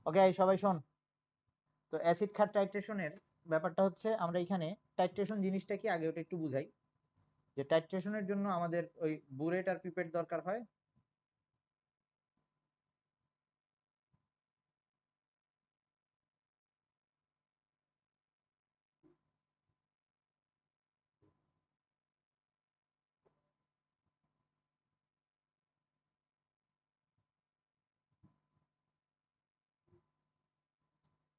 ওকে সবাই শোন। তো অ্যাসিড ক্ষার টাইট্রেশনের ব্যাপারটা হচ্ছে, আমরা এখানে টাইট্রেশন জিনিসটা কি আগে ওটা একটু বুঝাই। যে টাইট্রেশনের জন্য আমাদের ওই বুরেট আর পিপেট দরকার হয়।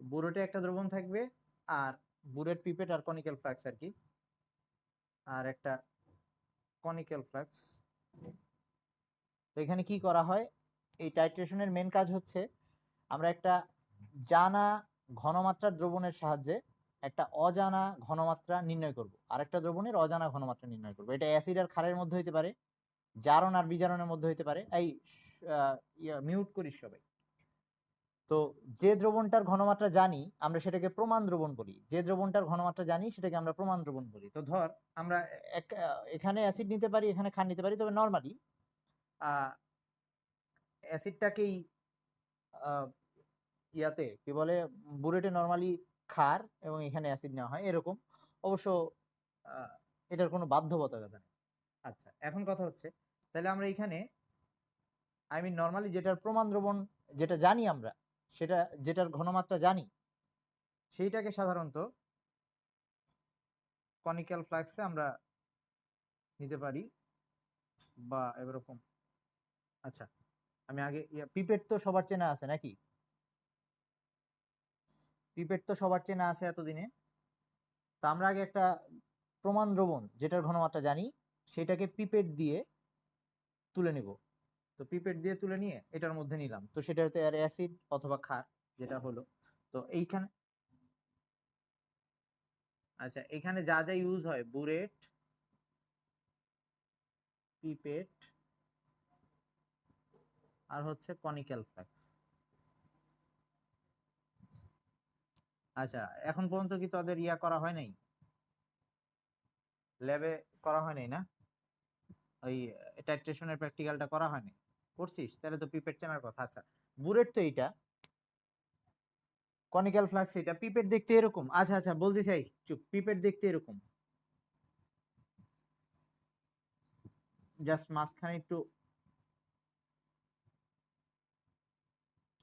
বুরেটে একটা দ্রবণ থাকবে, আর বুরেট পিপেট আর কনিক্যাল ফ্লাক্স আর কি, আর একটা কনিক্যাল ফ্লাক্স। তো এখানে কি করা হয়, এই টাইট্রেশনের মেন কাজ হচ্ছে আমরা একটা জানা ঘনমাত্রার দ্রবণের সাহায্যে একটা অজানা ঘনমাত্রা নির্ণয় করব, আর একটা দ্রবণের অজানা ঘনমাত্রা নির্ণয় করব। এটা অ্যাসিড আর ক্ষারের মধ্যে হইতে পারে, জারণ আর বিজারণের মধ্যে হইতে পারে। এই মিউট করিস সবাই। তো যে দ্রবণটার ঘনমাত্রা জানি আমরা সেটাকে প্রমাণ দ্রবণ বলি, যে দ্রবণটার ঘনমাত্রা জানি সেটাকে আমরা প্রমাণ দ্রবণ বলি। তো ধর আমরা এখানে অ্যাসিড নিতে পারি, এখানে ক্ষার নিতে পারি, তবে নর্মালি অ্যাসিডটাকেই ইয়াতে কি বলে, বুরেটে নরমালি ক্ষার এবং এখানে অ্যাসিড নেওয়া হয় এরকম। অবশ্য এটার কোনো বাধ্যবাধকতা নেই। আচ্ছা, এখন কথা হচ্ছে তাহলে আমরা এখানে নরমালি যেটার প্রমাণ দ্রবণ যেটা জানি আমরা, সেটা যেটার ঘনমাত্রা জানি সেইটাকে সাধারণত কনিক্যাল ফ্লাক্সে আমরা নিতে পারি বা এরকম। আচ্ছা, আমি আগে পিপেট তো সবার চেনা আছে নাকি? পিপেট তো সবার চেনা আছে এতদিনে। তো আমরা আগে একটা প্রমাণ দ্রবণ যেটার ঘনমাত্রা জানি সেটাকে পিপেট দিয়ে তুলে নিব। তো পিপেট দিয়ে তুলে নিয়ে এটার মধ্যে নিলাম, তো সেটা হতে আর অ্যাসিড অথবা ক্ষার যেটা হলো। তো এইখানে আচ্ছা, এখানে যা যা ইউজ হয়, বুরেট, পিপেট আর হচ্ছে কনিক্যাল ফ্লাক্স। আচ্ছা, এখন পর্যন্ত কি তোদের ইয়া করা হয় নাই, ল্যাবে করা হয় নাই না? ওই টাইট্রেশনের প্র্যাকটিক্যালটা করা হয়নি? করছিস? তাহলে তো পিপেট চেনার কথা। আচ্ছা, বুরেট তো এইটা, কনিক্যাল ফ্লাক্স এটা, পিপেট দেখতে এরকম। আচ্ছা আচ্ছা, বলতে চাই চুপ, পিপেট দেখতে এরকম, জাস্ট মাঝখানে একটু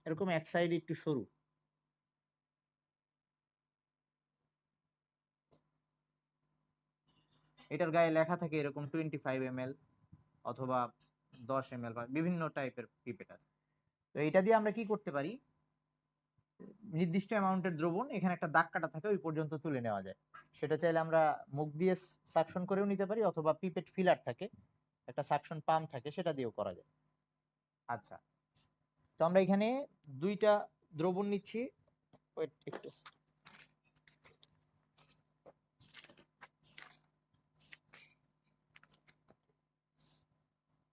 এরকম, এক সাইড একটু সরু। এটার গায়ে লেখা থাকে এরকম 25 ml অথবা 10 ml, বা বিভিন্ন টাইপের পিপেট আছে। তো এটা দিয়ে আমরা কি করতে পারি, নির্দিষ্ট অ্যামাউন্টের দ্রবণ এখানে একটা দাগ কাটা থাকে ওই পর্যন্ত তুলে নেওয়া যায়। সেটা চাইলে আমরা মুখ দিয়ে সাকশন করেও নিতে পারি, অথবা পিপেট ফিলার থাকে, একটা সাকশন পাম্প থাকে, সেটা দিয়েও করা যায়। আচ্ছা, তো আমরা এখানে দুইটা দ্রবণ নিচ্ছি। ওয়েট একটু,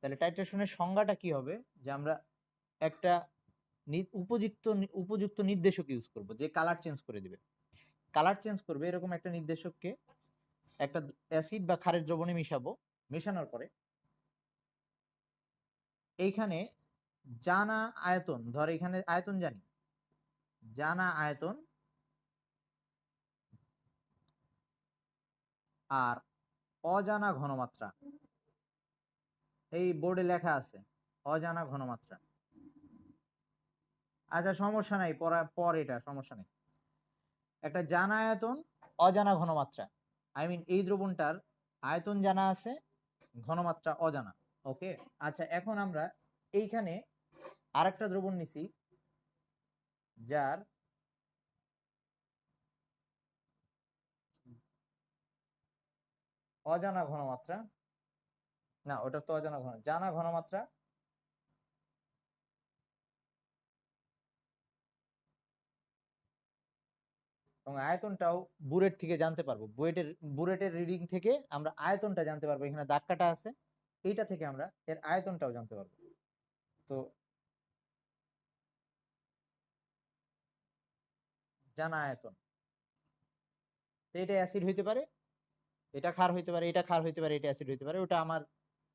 তাহলে টাইট্রেশনের সংজ্ঞাটা কি হবে, যে আমরা একটা উপযুক্ত উপযুক্ত নির্দেশক ইউজ করব, যে কালার চেঞ্জ করে দিবে, কালার চেঞ্জ করবে এরকম একটা নির্দেশককে একটা অ্যাসিড বা ক্ষারের দ্রবণে মিশাবো। মেশানোর পরে এইখানে জানা আয়তন, ধর এখানে আয়তন জানি, জানা আয়তন আর অজানা ঘনমাত্রা, এই বোর্ডে লেখা আছে অজানা ঘনমাত্রা। আচ্ছা সমস্যা নাই, পর এটা সমস্যা নেই। একটা জানা আয়তন, অজানা ঘনমাত্রা, এই দ্রবণটার আয়তন জানা আছে, ঘনমাত্রা অজানা। ওকে, আচ্ছা এখন আমরা এইখানে আরেকটা দ্রবণ নিছি যার অজানা ঘনমাত্রা, না ওটা তো অজানা জানা ঘনমাত্রা এবং আয়তনটাও বুরেট থেকে জানতে পারবো। বুরেটের রিডিং থেকে আমরা আয়তনটা জানতে পারবো, এখানে দাগ কাটা আছে, এইটা থেকে আমরা এর আয়তনটাও জানতে পারবো। তো জানা আয়তন, তো এটা অ্যাসিড হইতে পারে, এটা ক্ষার হইতে পারে, এটা ক্ষার হইতে পারে, এটা অ্যাসিড হইতে পারে, ওটা আমার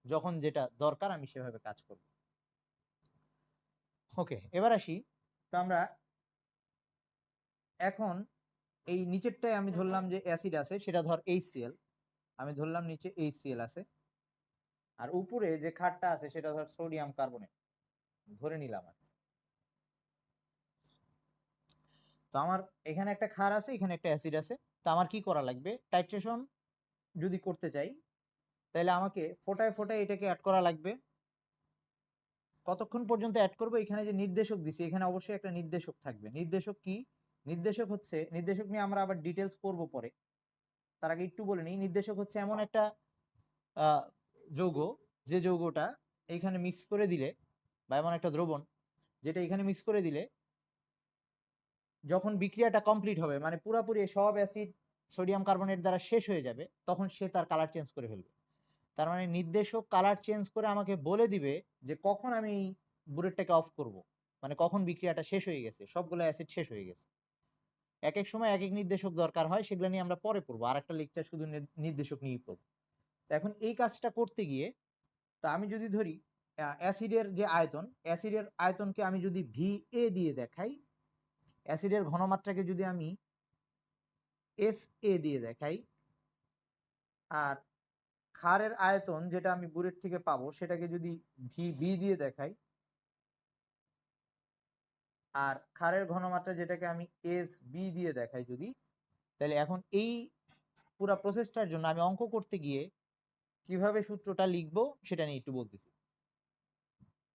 যখন যেটা দরকার আমি সেভাবে কাজ করব। ওকে, এবার আসি। তো আমরা এখন এই নিচেরটায় আমি ধরলাম যে অ্যাসিড আছে, সেটা ধর HCl, আমি ধরলাম নিচে HCl আছে, আর উপরে যে ক্ষারটা আছে সেটা ধর সোডিয়াম কার্বনেট ধরে নিলাম। তো আমার এখানে একটা ক্ষার আছে, এখানে একটা অ্যাসিড আছে। তো আমার কি করা লাগবে, টাইট্রেশন যদি করতে চাই তাহলে আমাকে ফোটায় ফোটায় এটাকে অ্যাড করা লাগবে। কতক্ষণ পর্যন্ত অ্যাড করব, এখানে যে নির্দেশক দিছি এখানে অবশ্যই একটা নির্দেশক থাকবে। নির্দেশক কি? নির্দেশক হচ্ছে, নির্দেশক নিয়ে আমরা আবার ডিটেলস পড়বো পরে, তার আগে একটু বলে নিই। নির্দেশক হচ্ছে এমন একটা যৌগ, যে যৌগটা এইখানে মিক্স করে দিলে, বা এমন একটা দ্রবণ যেটা এখানে মিক্স করে দিলে যখন বিক্রিয়াটা কমপ্লিট হবে, মানে পুরোপুরি সব অ্যাসিড সোডিয়াম কার্বনেট দ্বারা শেষ হয়ে যাবে, তখন সে তার কালার চেঞ্জ করে ফেলবে। তার মানে নির্দেশক কালার চেঞ্জ করে আমাকে বলে দিবে যে কখন আমি বুলেটটাকে অফ করব, মানে কখন বিক্রিয়াটা শেষ হয়ে গেছে, সবগুলো অ্যাসিড শেষ হয়ে গেছে। এক এক সময় এক এক নির্দেশক দরকার হয়, সেগুলো নিয়ে আমরা পরে পড়বো, আর একটা লেকচার শুধু নির্দেশক নিয়ে পড়বো। তো এখন এই কাজটা করতে গিয়ে, তা আমি যদি ধরি অ্যাসিডের যে আয়তন, অ্যাসিডের আয়তনকে আমি যদি VA দিয়ে দেখাই, অ্যাসিডের ঘনমাত্রাকে যদি আমি SA দিয়ে দেখাই, আর ক্ষারের আয়তন যেটা আমি বুলেট থেকে পাবো সেটাকে যদি VB দিয়ে দেখাই, আর ক্ষারের ঘনমাত্রা যেটাকে আমি SB দিয়ে দেখাই যদি, তাহলে এখন এই পুরো প্রসেসটার জন্য আমি অঙ্ক করতে গিয়ে কিভাবে সূত্রটা লিখবো সেটা নিয়ে একটু বলতেছি।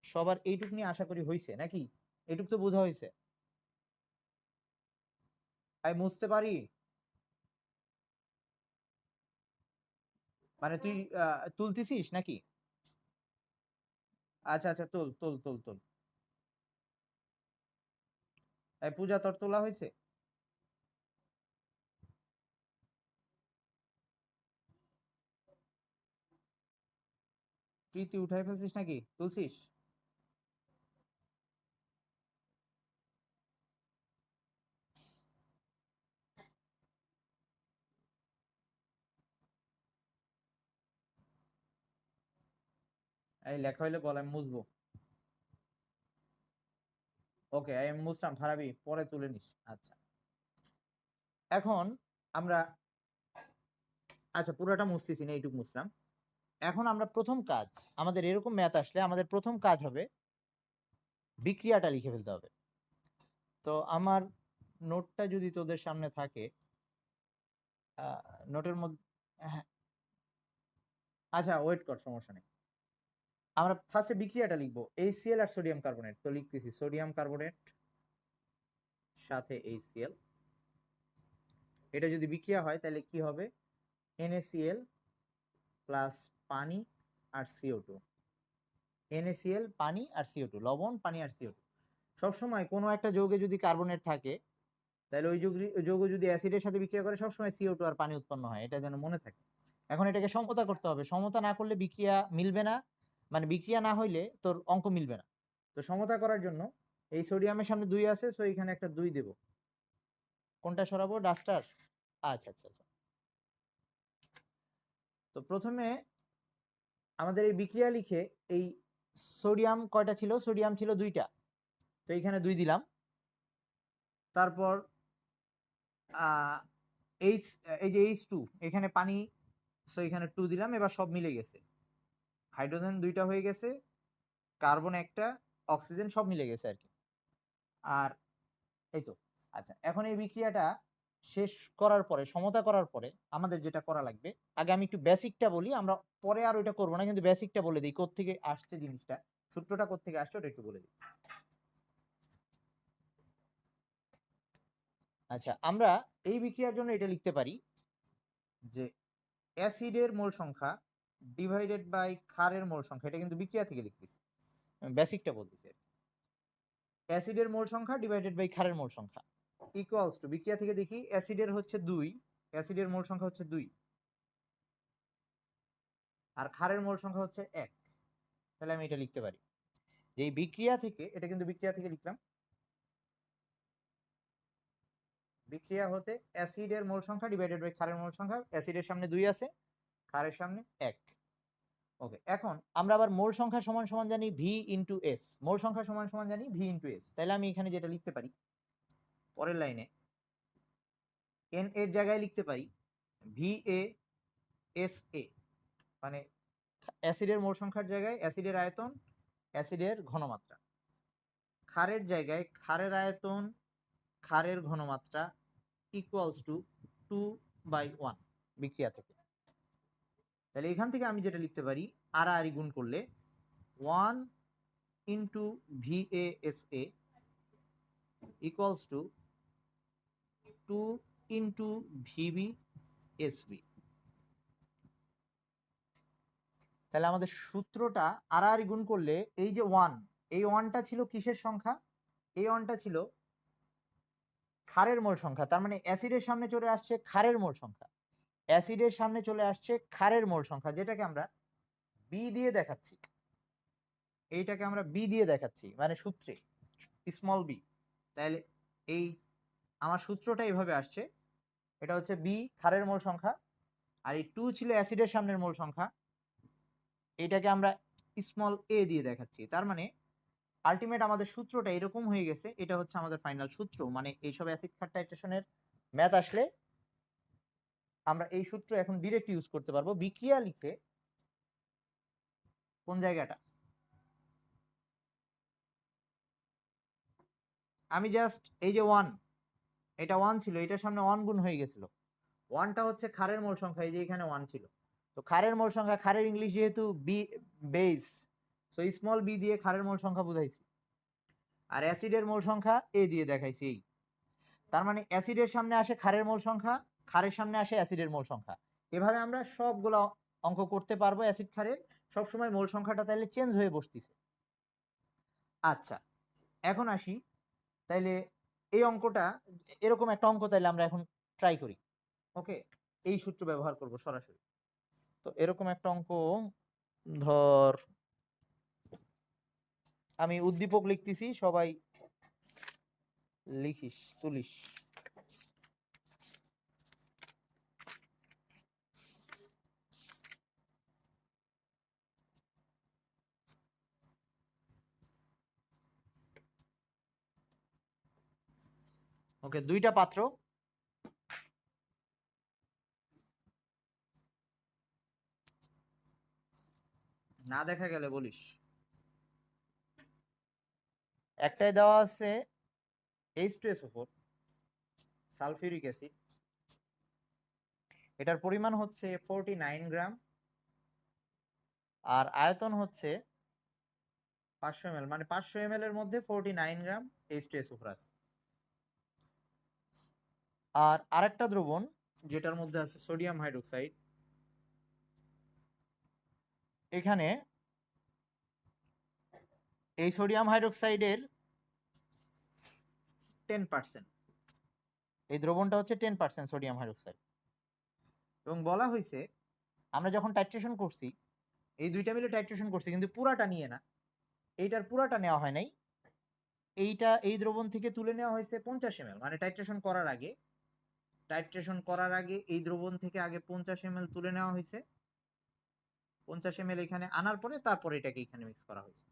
সবার এইটুক নিয়ে আশা করি হয়েছে নাকি? এইটুক তো বোঝা হয়েছে? আমি বুঝতে পারি, মানে তুই তুলতেছিস নাকি? আচ্ছা আচ্ছা, তোল তোল তোল তোল। এই পূজা, তোর তোলা হয়েছে? প্রীতি উঠাই ফেলছিস নাকি, তুলছিস? এই লেখা হইলে বল, আমি মুছবো। ওকে, আমি মুছলাম, ফারাবি পরে তুলে নিস। আচ্ছা, এখন আমরা, আচ্ছা পুরোটা মুছতেছি না, এইটুকু মুছলাম। এখন আমরা প্রথম কাজ, আমাদের এরকম ম্যাথ আসলে আমাদের প্রথম কাজ হবে বিক্রিয়াটা লিখে ফেলতে হবে। তো আমার নোটটা যদি তোদের সামনে থাকে, নোটের মধ্যে, হ্যাঁ, আচ্ছা ওয়েট কর, সমস্যা নেই। আমরা ফার্স্টে বিক্রিয়াটা লিখবো, HCl আর সোডিয়াম কার্বনেট। তো লিখতেছি সোডিয়াম কার্বনেট সাথে HCl, এটা যদি বিক্রিয়া হয় তাহলে কি হবে, NaCl প্লাস পানি আর CO2। NaCl, পানি আর CO2, লবণ, পানি আর CO2। সবসময় কোনো একটা যৌগে যদি কার্বনেট থাকে তাহলে ওই যৌগ যদি অ্যাসিডের সাথে বিক্রিয়া করে সবসময় CO2 আর পানি উৎপন্ন হয়, এটা যেন মনে থাকে। এখন এটাকে সমতা করতে হবে, সমতা না করলে বিক্রিয়া মিলবে না, মানে বিক্রিয়া না হইলে তোর অঙ্ক মিলবে না। তো সমতা করার জন্য এই সোডিয়ামের সামনে 2 আছে, সো এখানে একটা 2 দেব। কোনটা সরাবো, ডাস্টার? আচ্ছা আচ্ছা আচ্ছা। তো প্রথমে আমাদের এই বিক্রিয়া লিখে, এই সোডিয়াম কয়টা ছিল, সোডিয়াম ছিল 2টা, তো এখানে 2 দিলাম। তারপর এইচ, এই যে H2, এখানে পানি, সো এখানে 2 দিলাম। এবার সব মিলে গেছে, হাইড্রোজেন 2টা হয়ে গেছে, কার্বন একটা, অক্সিজেন সব মিলে গেছে আর কি। আর এই তো। আচ্ছা, এখন এই বিক্রিয়াটা শেষ করার পরে, সমতা করার পরে আমাদের যেটা করা লাগবে, আগে আমি একটু বেসিকটা বলি, আমরা পরে আর ওইটা করবো না, কিন্তু বেসিকটা বলে দিই, কোত্থেকে আসছে জিনিসটা, সূত্রটা কোত্থেকে আসছে ওটা একটু বলে দিই। আচ্ছা, আমরা এই বিক্রিয়ার জন্য এটা লিখতে পারি যে অ্যাসিডের মোল সংখ্যা ডিভাইডেড বাই ক্ষারের মোল সংখ্যা, এটা কিন্তু বিক্রিয়া থেকে লিখতেছি, বেসিকটা বলতেছি। অ্যাসিডের মোল সংখ্যা ডিভাইডেড বাই ক্ষারের মোল সংখ্যা ইকুয়ালস টু, বিক্রিয়া থেকে দেখি, অ্যাসিডের হচ্ছে 2, অ্যাসিডের মোল সংখ্যা হচ্ছে 2, আর ক্ষারের মোল সংখ্যা হচ্ছে 1। তাহলে আমি এটা লিখতে পারি যে এই বিক্রিয়া থেকে, এটা কিন্তু বিক্রিয়া থেকে লিখলাম, বিক্রিয়া হতে অ্যাসিডের মোল সংখ্যা ডিভাইডেড বাই ক্ষারের মোল সংখ্যা, অ্যাসিডের সামনে 2 আছে, ক্ষারের সামনে 1। ওকে, এখন আমরা আবার মোল সংখ্যা সমান সমান জানি V ইনটু S, মোল সংখ্যা সমান সমান জানি V ইনটু S। তাহলে আমি এখানে যেটা লিখতে পারি পরের লাইনে, এন এর জায়গায় লিখতে পারি VASA, মানে অ্যাসিডের মোল সংখ্যার জায়গায় অ্যাসিডের আয়তন, অ্যাসিডের ঘনমাত্রা। ক্ষারের জায়গায় ক্ষারের আয়তন, ক্ষারের ঘনমাত্রা ইকুয়ালস টু 2/1 বিক্রিয়া থেকে। তাহলে এখান থেকে আমি যেটা লিখতে পারি, আড়াআড়ি গুণ করলে 1 into VASA equals to 2 into VBSB। তাহলে আমাদের সূত্রটা আড়াআড়ি গুণ করলে এই যে 1, এই 1টা ছিল কিসের সংখ্যা? এই 1টা ছিল ক্ষারের মোল সংখ্যা। তার মানে অ্যাসিডের সামনে চলে আসছে ক্ষারের মোল সংখ্যা, অ্যাসিডের সামনে চলে আসছে ক্ষারের মোল সংখ্যা, যেটাকে আমরা বি দিয়ে দেখাচ্ছি। এইটাকে আমরা বি দিয়ে দেখাচ্ছি, মানে সূত্রে স্মল বি। তাহলে এই আমার সূত্রটা এইভাবে আসছে, এটা হচ্ছে বি ক্ষারের মোল সংখ্যা, আর এই 2 ছিল অ্যাসিডের সামনের মোল সংখ্যা, এটাকে আমরা স্মল এ দিয়ে দেখাচ্ছি। তার মানে আলটিমেট আমাদের সূত্রটা এরকম হয়ে গেছে। এটা হচ্ছে আমাদের ফাইনাল সূত্র, মানে এইসব অ্যাসিড ক্ষার টাইট্রেশনের ম্যাথ আসলে আমরা এই সূত্র এখন ডিরেক্ট ইউজ করতে পারবো। বিক্রিয়া লিখে কোন জায়গাটা আমি জাস্ট এই যে 1, এটা 1 ছিল, এটার সামনে 1 গুণ হয়ে গেছিল। 1টা হচ্ছে ক্ষারের মোল সংখ্যা, এই যে এখানে 1 ছিল, তো ক্ষারের মোল সংখ্যা, ক্ষারের ইংলিশ যেহেতু B base, so small B দিয়ে ক্ষারের মোল সংখ্যা বুঝাইছি, আর অ্যাসিডের মোল সংখ্যা এ দিয়ে দেখাইছি। এই তার মানে অ্যাসিডের সামনে আসে ক্ষারের মোল সংখ্যা, ক্ষারের সামনে আসে অ্যাসিডের মোল সংখ্যা। এভাবে আমরা সবগুলো অঙ্ক করতে পারবো অ্যাসিড ক্ষারের, সবসময় মোল সংখ্যাটা তাইলে চেঞ্জ হয়ে বসতেছে। আচ্ছা, এখন আসি, তাইলে এই অঙ্কটা, এরকম একটা অঙ্ক তাইলে আমরা এখন ট্রাই করি। ওকে, এই সূত্র ব্যবহার করব সরাসরি। তো এরকম একটা অঙ্ক, ধর আমি উদ্দীপক লিখতেছি, সবাই লিখিস, তুলিস। ওকে, 2টা পাত্র, না দেখা গেলে বলিস। একটাই দেওয়া আছে H2SO4 সালফিউরিক অ্যাসিড, এটার পরিমাণ হচ্ছে 49 গ্রাম, আর আয়তন হচ্ছে 500 ml, মানে 500 ml এর মধ্যে 49 গ্রাম H2SO4 আছে। আর আরেকটা দ্রবণ যেটার মধ্যে আছে সোডিয়াম হাইড্রোক্সাইড, এখানে এই সোডিয়াম হাইড্রোক্সাইডের 10%, এই দ্রবণটা হচ্ছে 10% সোডিয়াম হাইড্রোক্সাইড। এবং বলা হয়েছে আমরা যখন টাইট্রেশন করছি, এই দুইটা মিলে টাইট্রেশন করছি, কিন্তু পুরাটা নিয়ে না, এইটার পুরাটা নেওয়া হয় নাই, এইটা এই দ্রবণ থেকে তুলে নেওয়া হয়েছে 50 ml, মানে টাইট্রেশন করার আগে, টাইট্রেশন করার আগে এই দ্রবণ থেকে আগে 50 ml তুলে নেওয়া হয়েছে। 50 ml এখানে আনার পরে তারপরে এটাকে এখানে মিক্স করা হয়েছে।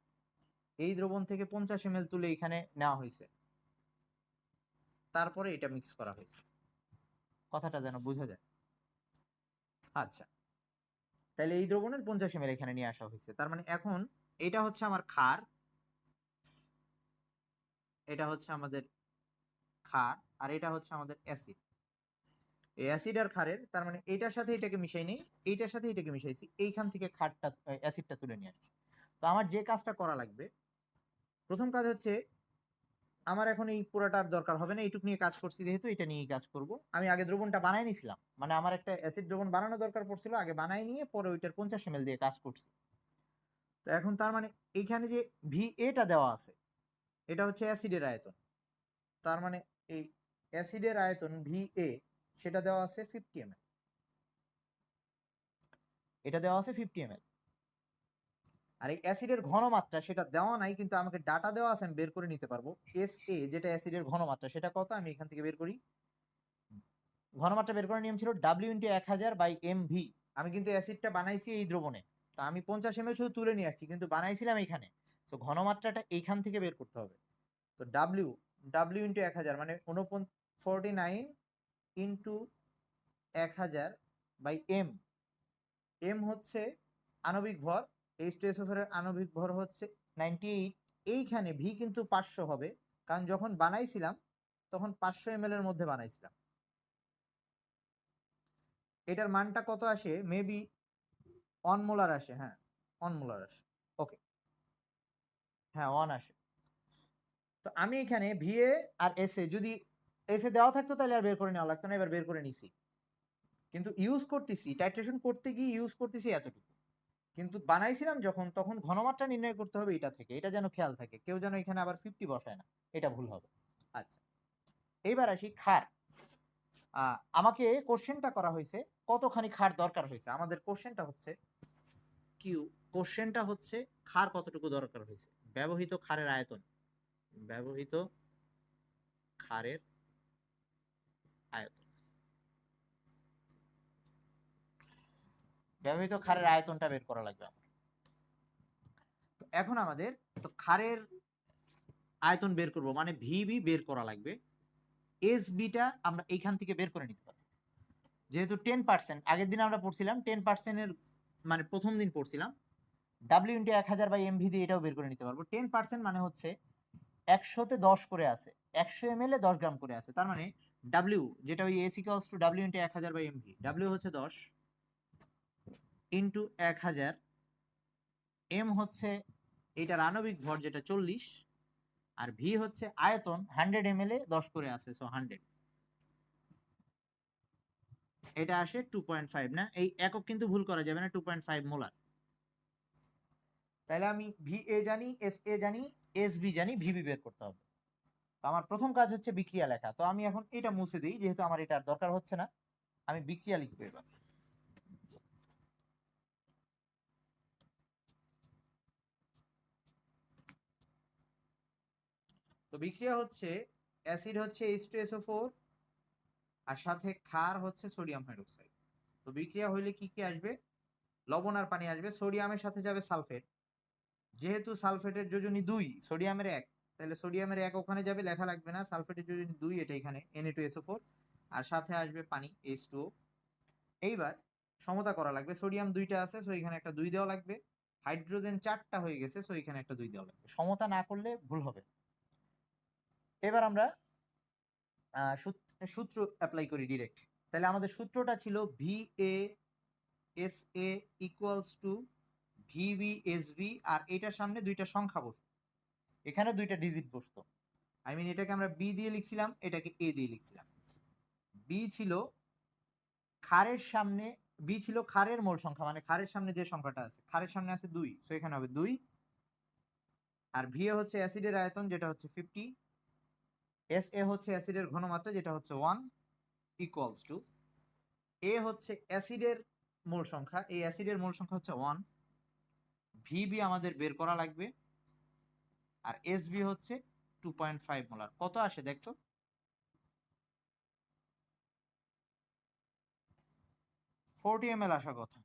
এই দ্রবণ থেকে 50 ml তুলে এখানে নেওয়া হয়েছে, তারপরে এটা মিক্স করা হয়েছে। কথাটা যেন বোঝা যায়। আচ্ছা, তাহলে এই দ্রবণের 50 ml এখানে নিয়ে আসা হয়েছে। তার মানে এখন এটা হচ্ছে আমার ক্ষার, এটা হচ্ছে আমাদের ক্ষার, আর এটা হচ্ছে আমাদের অ্যাসিড। এই অ্যাসিড আর ক্ষারের, তার মানে এইটার সাথে এটাকে মিশাই নেই, এইটার সাথে এটাকে মিশাইছি, এইখান থেকে ক্ষারটা অ্যাসিডটা তুলে নিয়ে আসছি। তো আমার যে কাজটা করা লাগবে, প্রথম কাজ হচ্ছে, আমার এখন এই পুরোটার দরকার হবে না, এইটুক নিয়ে কাজ করছি যেহেতু, এটা নিয়েই কাজ করব। আমি আগে দ্রবণটা বানাই নিছিলাম, মানে আমার একটা অ্যাসিড দ্রবণ বানানো দরকার পড়ছিল, আগে বানাই নিয়ে পরে ওইটার 50 ml দিয়ে কাজ করছি। তো এখন তার মানে এইখানে যে VA দেওয়া আছে, এটা হচ্ছে অ্যাসিডের আয়তন। তার মানে এই অ্যাসিডের আয়তন VA, সেটা দেওয়া আছে 50 ml, এটা দেওয়া আছে 50 ml। আর এই অ্যাসিডের ঘনমাত্রা সেটা দেওয়া নাই, কিন্তু আমাকে ডাটা দেওয়া আছে, আমি বের করে নিতে পারবো। SA যেটা অ্যাসিডের ঘনমাত্রা, সেটা কত আমি এখান থেকে বের করি। ঘনমাত্রা বের করার নিয়ম ছিল W×1000/mv। আমি কিন্তু অ্যাসিডটা বানাইছি এই দ্রবণে, তা আমি 50 ml শুধু তুলে নিয়ে আসছি, কিন্তু বানাইছিলাম এখানে, তো ঘনমাত্রাটা এইখান থেকে বের করতে হবে। তো W × 1000 মানে 49 ইন্টু 1000 বাই এম। এম হচ্ছে আণবিক ভর, H2SO4 এর আণবিক ভর হচ্ছে 98। এইখানে ভি কিন্তু 500 হবে, কারণ যখন বানাইছিলাম তখন 500 ml এর মধ্যে বানাইছিলাম। এটার মানটা কত আসে? মেবি 1 মোলার আসে। হ্যাঁ 1 মোলার আসে। ওকে, হ্যাঁ 1 আসে। তো আমি এখানে ভিএ আর এসএ, যদি এসএ দেওয়া থাকতো তাহলে আর বের করে নেওয়া লাগতো না, এবার বের করে নিছি। কিন্তু ইউজ করতেছি, টাইট্রেশন করতে গিয়ে ইউজ করতেছি এতটুকু, কিন্তু বানাইছিলাম যখন তখন ঘনমাত্রা নির্ণয় করতে হবে এটা থেকে। এটা যেন খেয়াল থাকে, কেউ যেন এখানে আবার 50 বসায় না, এটা ভুল হবে। আচ্ছা, এইবার আসি ক্ষার। আমাকে কোশ্চেনটা করা হয়েছে কতখানি ক্ষার দরকার হয়েছে। আমাদের কোশ্চেনটা হচ্ছে কোশ্চেনটা হচ্ছে ক্ষার কতটুকু দরকার হয়েছে। ব্যবহৃত ক্ষারের আয়তন, ব্যবহৃত ক্ষারের আয়তন, ব্যবহৃত ক্ষারের আয়তনটা বের করা লাগবে আমার। তো এখন আমাদের তো ক্ষারের আয়তন বের করব, মানে ভিবি বের করা লাগবে। এস বিটা আমরা এইখান থেকে বের করে নিতে পারবো, যেহেতু 10%। আগের দিন আমরা পড়ছিলাম 10%-এর, মানে প্রথম দিন পড়ছিলাম ডাব্লিউ ইন্টু 1000 বাই এমভি দিয়ে এটাও বের করে নিতে পারবো। 10% মানে হচ্ছে 100-তে 10 করে আছে, 100 ml 10 গ্রাম করে আছে। তার মানে ডাব্লিউ, যেটা ওই S equals to W into 1000 by MV, W হচ্ছে 10 ইন্টু 1000, এম হচ্ছে এটার আণবিক ভর যেটা 40, আর ভি হচ্ছে আয়তন 100 ml 10 করে আছে, সো 100। এটা আসে 2.5 না, এই একক কিন্তু ভুল করা যাবে না, 2.5 মোলার। তাহলে আমি ভি এ জানি, এস এ জানি, এস বি জানি, ভিবি বের করতে হবে। তো আমার প্রথম কাজ হচ্ছে বিক্রিয়া লেখা। তো আমি এখন এটা মুছে দিই, যেহেতু আমার এটার দরকার হচ্ছে না। আমি বিক্রিয়া লিখবো এবার। তো বিক্রিয়া হচ্ছে অ্যাসিড হচ্ছে H2SO4 আর সাথে ক্ষার হচ্ছে সোডিয়াম হাইড্রোক্সাইড। তো বিক্রিয়া হইলে কি কি আসবে? লবণ আর পানি আসবে। সোডিয়ামের সাথে যাবে সালফেট, যেহেতু সালফেটের যোজনী 2, সোডিয়ামের 1, তাহলে সোডিয়ামের 1 ওখানে যাবে, লেখা লাগবে না। সালফেটের যোজনী 2, এটা এখানে Na2SO4, আর সাথে আসবে পানি H2O। এইবার সমতা করা লাগবে, সোডিয়াম 2টা আছে, সো এখানে একটা 2 দেওয়া লাগবে। হাইড্রোজেন 4টা হয়ে গেছে, সো এখানে একটা 2 দেওয়া লাগবে। সমতা না করলে ভুল হবে। এবার আমরা সূত্র অ্যাপ্লাই করি ডিরেক্ট। তাহলে আমাদের সূত্রটা ছিল V A S A equals to V B S B, আর এটার সামনে দুইটা সংখ্যা বসতো, এখানে দুইটা ডিজিট বসতো। আই মিন এটাকে আমরা বি দিয়ে লিখছিলাম, এটাকে এ দিয়ে লিখছিলাম। বি ছিল ক্ষারের সামনে, বি ছিল ক্ষারের মোল সংখ্যা, মানে ক্ষারের সামনে যে সংখ্যাটা আছে, ক্ষারের সামনে আছে 2, সো এখানে হবে 2। আর ভি এ হচ্ছে অ্যাসিডের আয়তন, যেটা হচ্ছে 50। এস এ হচ্ছে অ্যাসিডের ঘনমাত্রা, যেটা হচ্ছে 1, ইকুয়ালস টু এ হচ্ছে অ্যাসিডের মোল সংখ্যা, এই অ্যাসিডের মোল সংখ্যা হচ্ছে 1, ভিবি আমাদের বের করা লাগবে, আর এসবি হচ্ছে 2.5 মোলার। কত আসে দেখতো? 40 ml আসার কথা।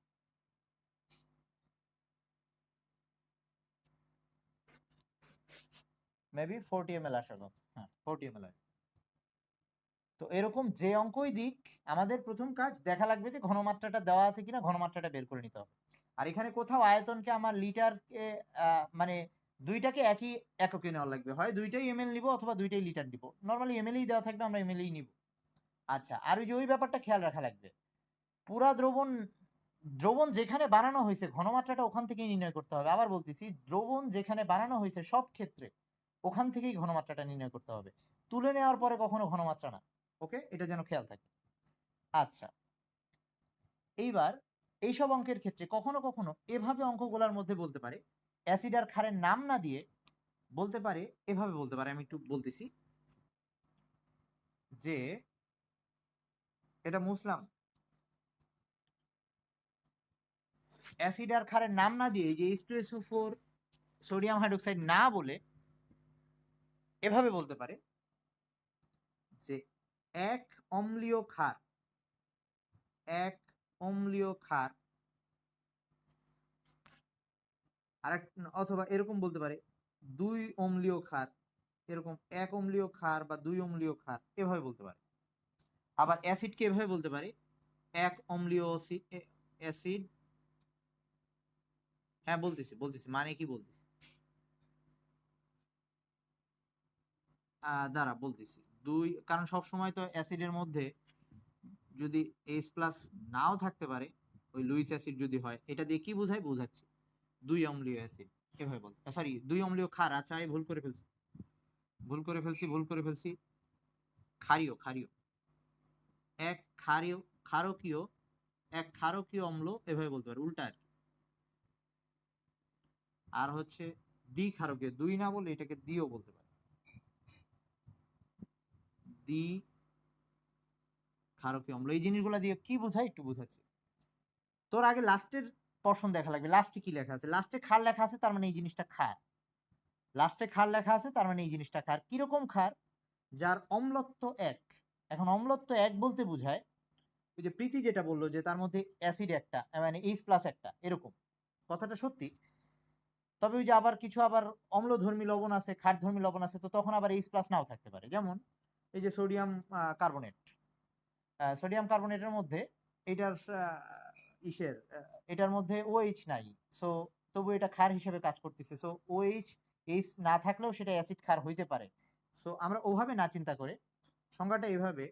মেবি 40 ml আসার কথা, হ্যাঁ 40 ml। তো এরকম যে অঙ্কই দিক, আমাদের প্রথম কাজ দেখা লাগবে যে ঘনমাত্রাটা দেওয়া আছে কিনা, ঘনমাত্রাটা বের করে নিতে হবে। আর এখানে কোথাও আয়তনকে আমার লিটারকে মানে দুইটাকে একই এককে নেওয়া লাগবে, হয় দুইটাই এমএল নিব অথবা দুইটাই লিটার নিব। নর্মালি এমএলই দেওয়া থাকবে, আমরা এমএলই নিব। আচ্ছা, আর ওই যে ওই ব্যাপারটা খেয়াল রাখা লাগবে, পুরা দ্রবণ, দ্রবণ যেখানে বানানো হয়েছে ঘনমাত্রাটা ওখান থেকেই নির্ণয় করতে হবে। আবার বলতেছি, দ্রবণ যেখানে বানানো হয়েছে সব ক্ষেত্রে ওখান থেকেই ঘনমাত্রাটা নির্ণয় করতে হবে, তুলে নেওয়ার পরে কখনো ঘনমাত্রা না। ওকে, এটা যেন খেয়াল থাকে। আচ্ছা, এইবার এইসব অঙ্কের ক্ষেত্রে কখনো কখনো এভাবে অঙ্কগুলোর মধ্যে বলতে পারে, অ্যাসিড আর ক্ষারের নাম না দিয়ে বলতে পারে, এভাবে বলতে পারে, আমি একটু বলতেছি যে এটা মুছলাম, অ্যাসিড আর ক্ষারের নাম না দিয়ে যে H2SO4 সোডিয়াম হাইড্রোক্সাইড না বলে এভাবে বলতে পারে যে এক অম্লীয় ক্ষার, এক অম্লীয় ক্ষার, আর অথবা এরকম বলতে পারে 2 অম্লীয় ক্ষার, এরকম 1 অম্লীয় ক্ষার বা 2 অম্লীয় ক্ষার, এভাবে বলতে পারে। আবার অ্যাসিডকে এভাবে বলতে পারি এক অম্লীয় অ্যাসিড। হ্যাঁ বলতেছি বলতেছি মানে কি বলতেছি, দাঁড়া বলতেছি। দুই, কারণ সব সময় তো অ্যাসিডের মধ্যে যদি H প্লাস নাও থাকতে পারে, ওই লুইস অ্যাসিড যদি হয়, এটা দিয়ে কি বোঝায় বোঝাচ্ছি, দুই অম্লীয় অ্যাসিড এভাবে বল, সরি দুই অম্লীয় ক্ষার। আচ্ছা আমি ভুল করে ফেলছি, ভুল করে ফেলছি, ক্ষারীয় ক্ষারীয়, এক ক্ষারীয়, ক্ষারকীয়, এক ক্ষারকীয় অম্ল এভাবে বলতে পারে, উল্টা আর কি। আর হচ্ছে দ্বিক্ষারকীয়, দুই না বলে এটাকে দ্বিও বলতে পারে, দ্বি ক্ষারকীয় অম্ল। এই জিনিসগুলো দিয়ে কি বোঝায় একটু বোঝাচ্ছি। তোর আগে লাস্টের পোরশন দেখা লাগবে, লাস্টে কি লেখা আছে, লাস্টে ক্ষার লেখা আছে, তার মানে এই জিনিসটা ক্ষার। লাস্টে ক্ষার লেখা আছে, তার মানে এই জিনিসটা ক্ষার। কিরকম ক্ষার? যার অম্লত্ব এক। এখন অম্লত্ব এক বলতে বোঝায়, ওই যে প্রীতি যেটা বললো যে তার মধ্যে অ্যাসিড একটা মানে H প্লাস একটা, এরকম কথাটা সত্যি। তবে ওই যে আবার কিছু আবার অম্লধর্মী লবণ আছে, ক্ষারধর্মী লবণ আছে, তো তখন আবার H প্লাস নাও থাকতে পারে। যেমন এই যে সোডিয়াম কার্বনেট, সোডিয়াম কার্বনেটের মধ্যে এটার এটার মধ্যে OH নাই, সো তবু এটা ক্ষার হিসেবে কাজ করতেছে। সো OH H না থাকলেও সেটা অ্যাসিড ক্ষার হইতে পারে। সো আমরা ওভাবে না চিন্তা করে সংজ্ঞাটা এইভাবে,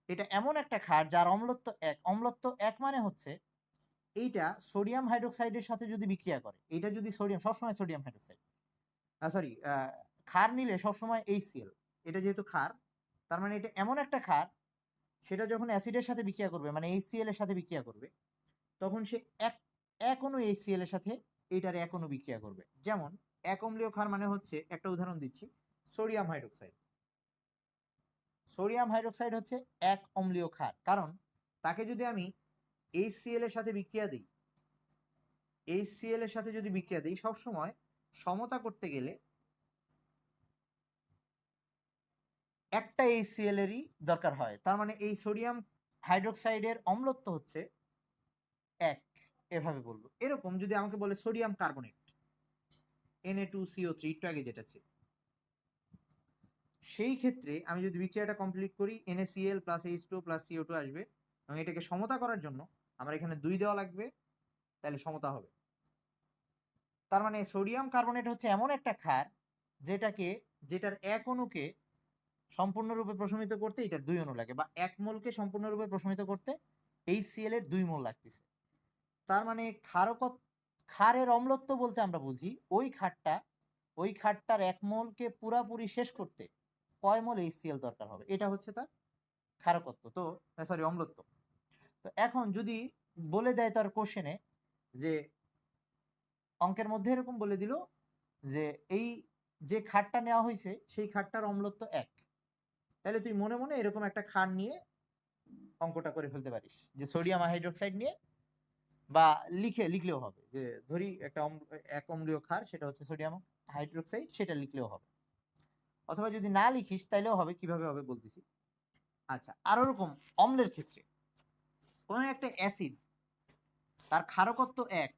এটা এমন একটা ক্ষার যার অম্লত্ব এক। অম্লত্ব এক মানে হচ্ছে এইটা সোডিয়াম হাইড্রোক্সাইডের সাথে যদি বিক্রিয়া করে, এটা যদি সোডিয়াম, সবসময় সোডিয়াম হাইড্রোক্সাইড, সরি ক্ষার নিলে সবসময় HCl, এটা যেহেতু ক্ষার, তার মানে এটা এমন একটা ক্ষার, সেটা যখন অ্যাসিডের সাথে বিক্রিয়া করবে মানে HCl এর সাথে বিক্রিয়া করবে, তখন সে এক এক অণু HCl এর সাথে এইটার এক অণু বিক্রিয়া করবে। যেমন এক অম্লীয় ক্ষার মানে হচ্ছে, একটা উদাহরণ দিচ্ছি, সোডিয়াম হাইড্রোক্সাইড। সোডিয়াম হাইড্রোক্সাইড হচ্ছে এক অম্লীয় ক্ষার, কারণ তাকে যদি আমি HCl এর সাথে বিক্রিয়া দিই, HCl এর সাথে যদি বিক্রিয়া দিই, সবসময় সমতা করতে গেলে একটা HCl এরই দরকার হয়। তার মানে এই সোডিয়াম হাইড্রোক্সাইডের অম্লত্ব হচ্ছে এক, এভাবে বলবো। এরকম যদি আমাকে বলে সোডিয়াম কার্বনেট Na2CO3, একটু আগে যেটা ছিল, সেই ক্ষেত্রে আমি যদি বিক্রিয়াটা কমপ্লিট করি, NaCl plus H2 plus CO2 আসবে, এবং এটাকে সমতা করার জন্য আমার এখানে 2 দেওয়া লাগবে, তাহলে সমতা হবে। তার মানে সোডিয়াম কার্বনেট হচ্ছে এমন একটা ক্ষার যেটার এক অণুকে সম্পূর্ণরূপে প্রশমিত করতে এটার 2 অণু লাগে, বা এক মোলকে সম্পূর্ণরূপে প্রশমিত করতে HCl এর 2 মোল লাগতেছে। তার মানে ক্ষারের অম্লত্ব বলতে আমরা বুঝি ওই ক্ষারটার এক মোলকে পুরাপুরি শেষ করতে কয় মোল HCl দরকার হবে, এটা হচ্ছে তার ক্ষারকত্ব, তো সরি অম্লত্ব। তো এখন যদি বলে দেয় তার কোশ্চেনে, যে অঙ্কের মধ্যে এরকম বলে দিল যে এই যে ক্ষারটা নেওয়া হয়েছে সেই ক্ষারটার অম্লত্ব এক, তাহলে তুই মনে মনে এরকম একটা ক্ষার নিয়ে অঙ্কটা করে ফেলতে পারিস, যে সোডিয়াম হাইড্রোক্সাইড নিয়ে, বা লিখলেও হবে, যে ধরি একটা এক অম্লীয় ক্ষার, সেটা হচ্ছে সোডিয়াম হাইড্রোক্সাইড, সেটা লিখলেও হবে। অথবা যদি না লিখিস তাইলেও হবে, কিভাবে হবে বলতেছি। আচ্ছা, আর ওরকম অম্লের ক্ষেত্রে কোন একটা অ্যাসিড তার ক্ষারকত্ব এক,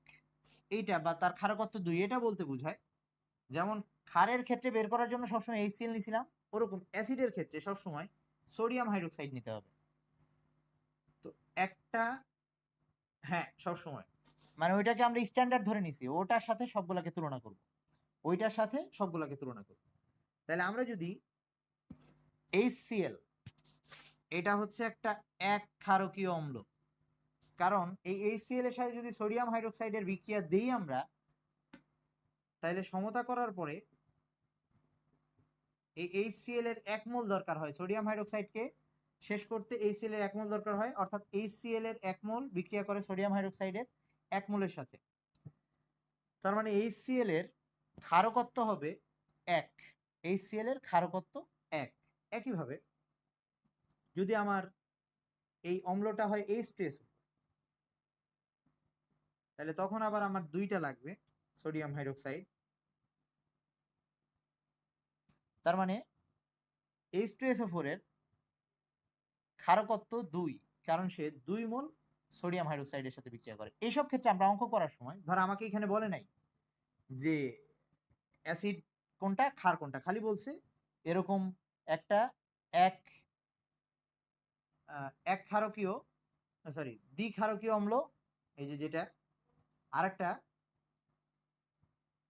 এইটা, বা তার ক্ষারকত্ব দুই, এটা বলতে বোঝায়, যেমন ক্ষারের ক্ষেত্রে বের করার জন্য সবসময় HCl নিছিলাম, ওরকম অ্যাসিডের ক্ষেত্রে সবসময় সোডিয়াম হাইড্রোক্সাইড নিতে হবে। তো একটা, হ্যাঁ সবসময়, মানে ওইটাকে আমরা স্ট্যান্ডার্ড ধরে নিছি, ওটার সাথে সবগুলাকে তুলনা করব, ওইটার সাথে সবগুলাকে তুলনা করব। তাহলে আমরা যদি HCl, এটা হচ্ছে একটা এক ক্ষারকীয় অম্ল, কারণ এই HCl এর সাথে যদি সোডিয়াম হাইড্রোক্সাইডের বিক্রিয়া দেই আমরা, তাহলে সমতা করার পরে এই HCl এর এক মোল দরকার হয়, সোডিয়াম হাইড্রোক্সাইডকে শেষ করতে HCl এর এক মোল দরকার হয়, অর্থাৎ HCl এর এক মোল বিক্রিয়া করে সোডিয়াম হাইড্রোক্সাইডের এক মোলের সাথে। তার মানে HCl এর ক্ষারকত্ব হবে এক, HCl এর ক্ষারকত্ব এক। একইভাবে যদি আমার এই অম্লটা হয় H2SO, তাহলে তখন আবার আমার দুইটা লাগবে সোডিয়াম হাইড্রোক্সাইড। তার মানে H2SO4 এর ক্ষারকত্ব 2, কারণ সে 2 মোল সোডিয়াম হাইড্রোক্সাইডের সাথে বিক্রিয়া করে। এইসব ক্ষেত্রে আমরা অঙ্ক করার সময়, ধর আমাকে এখানে বলে নাই যে অ্যাসিড কোনটা ক্ষার কোনটা, খালি বলছে এরকম একটা এক এক ক্ষারকীয় সরি দ্বিক্ষারকীয় অম্ল, এই যে যেটা আরেকটা,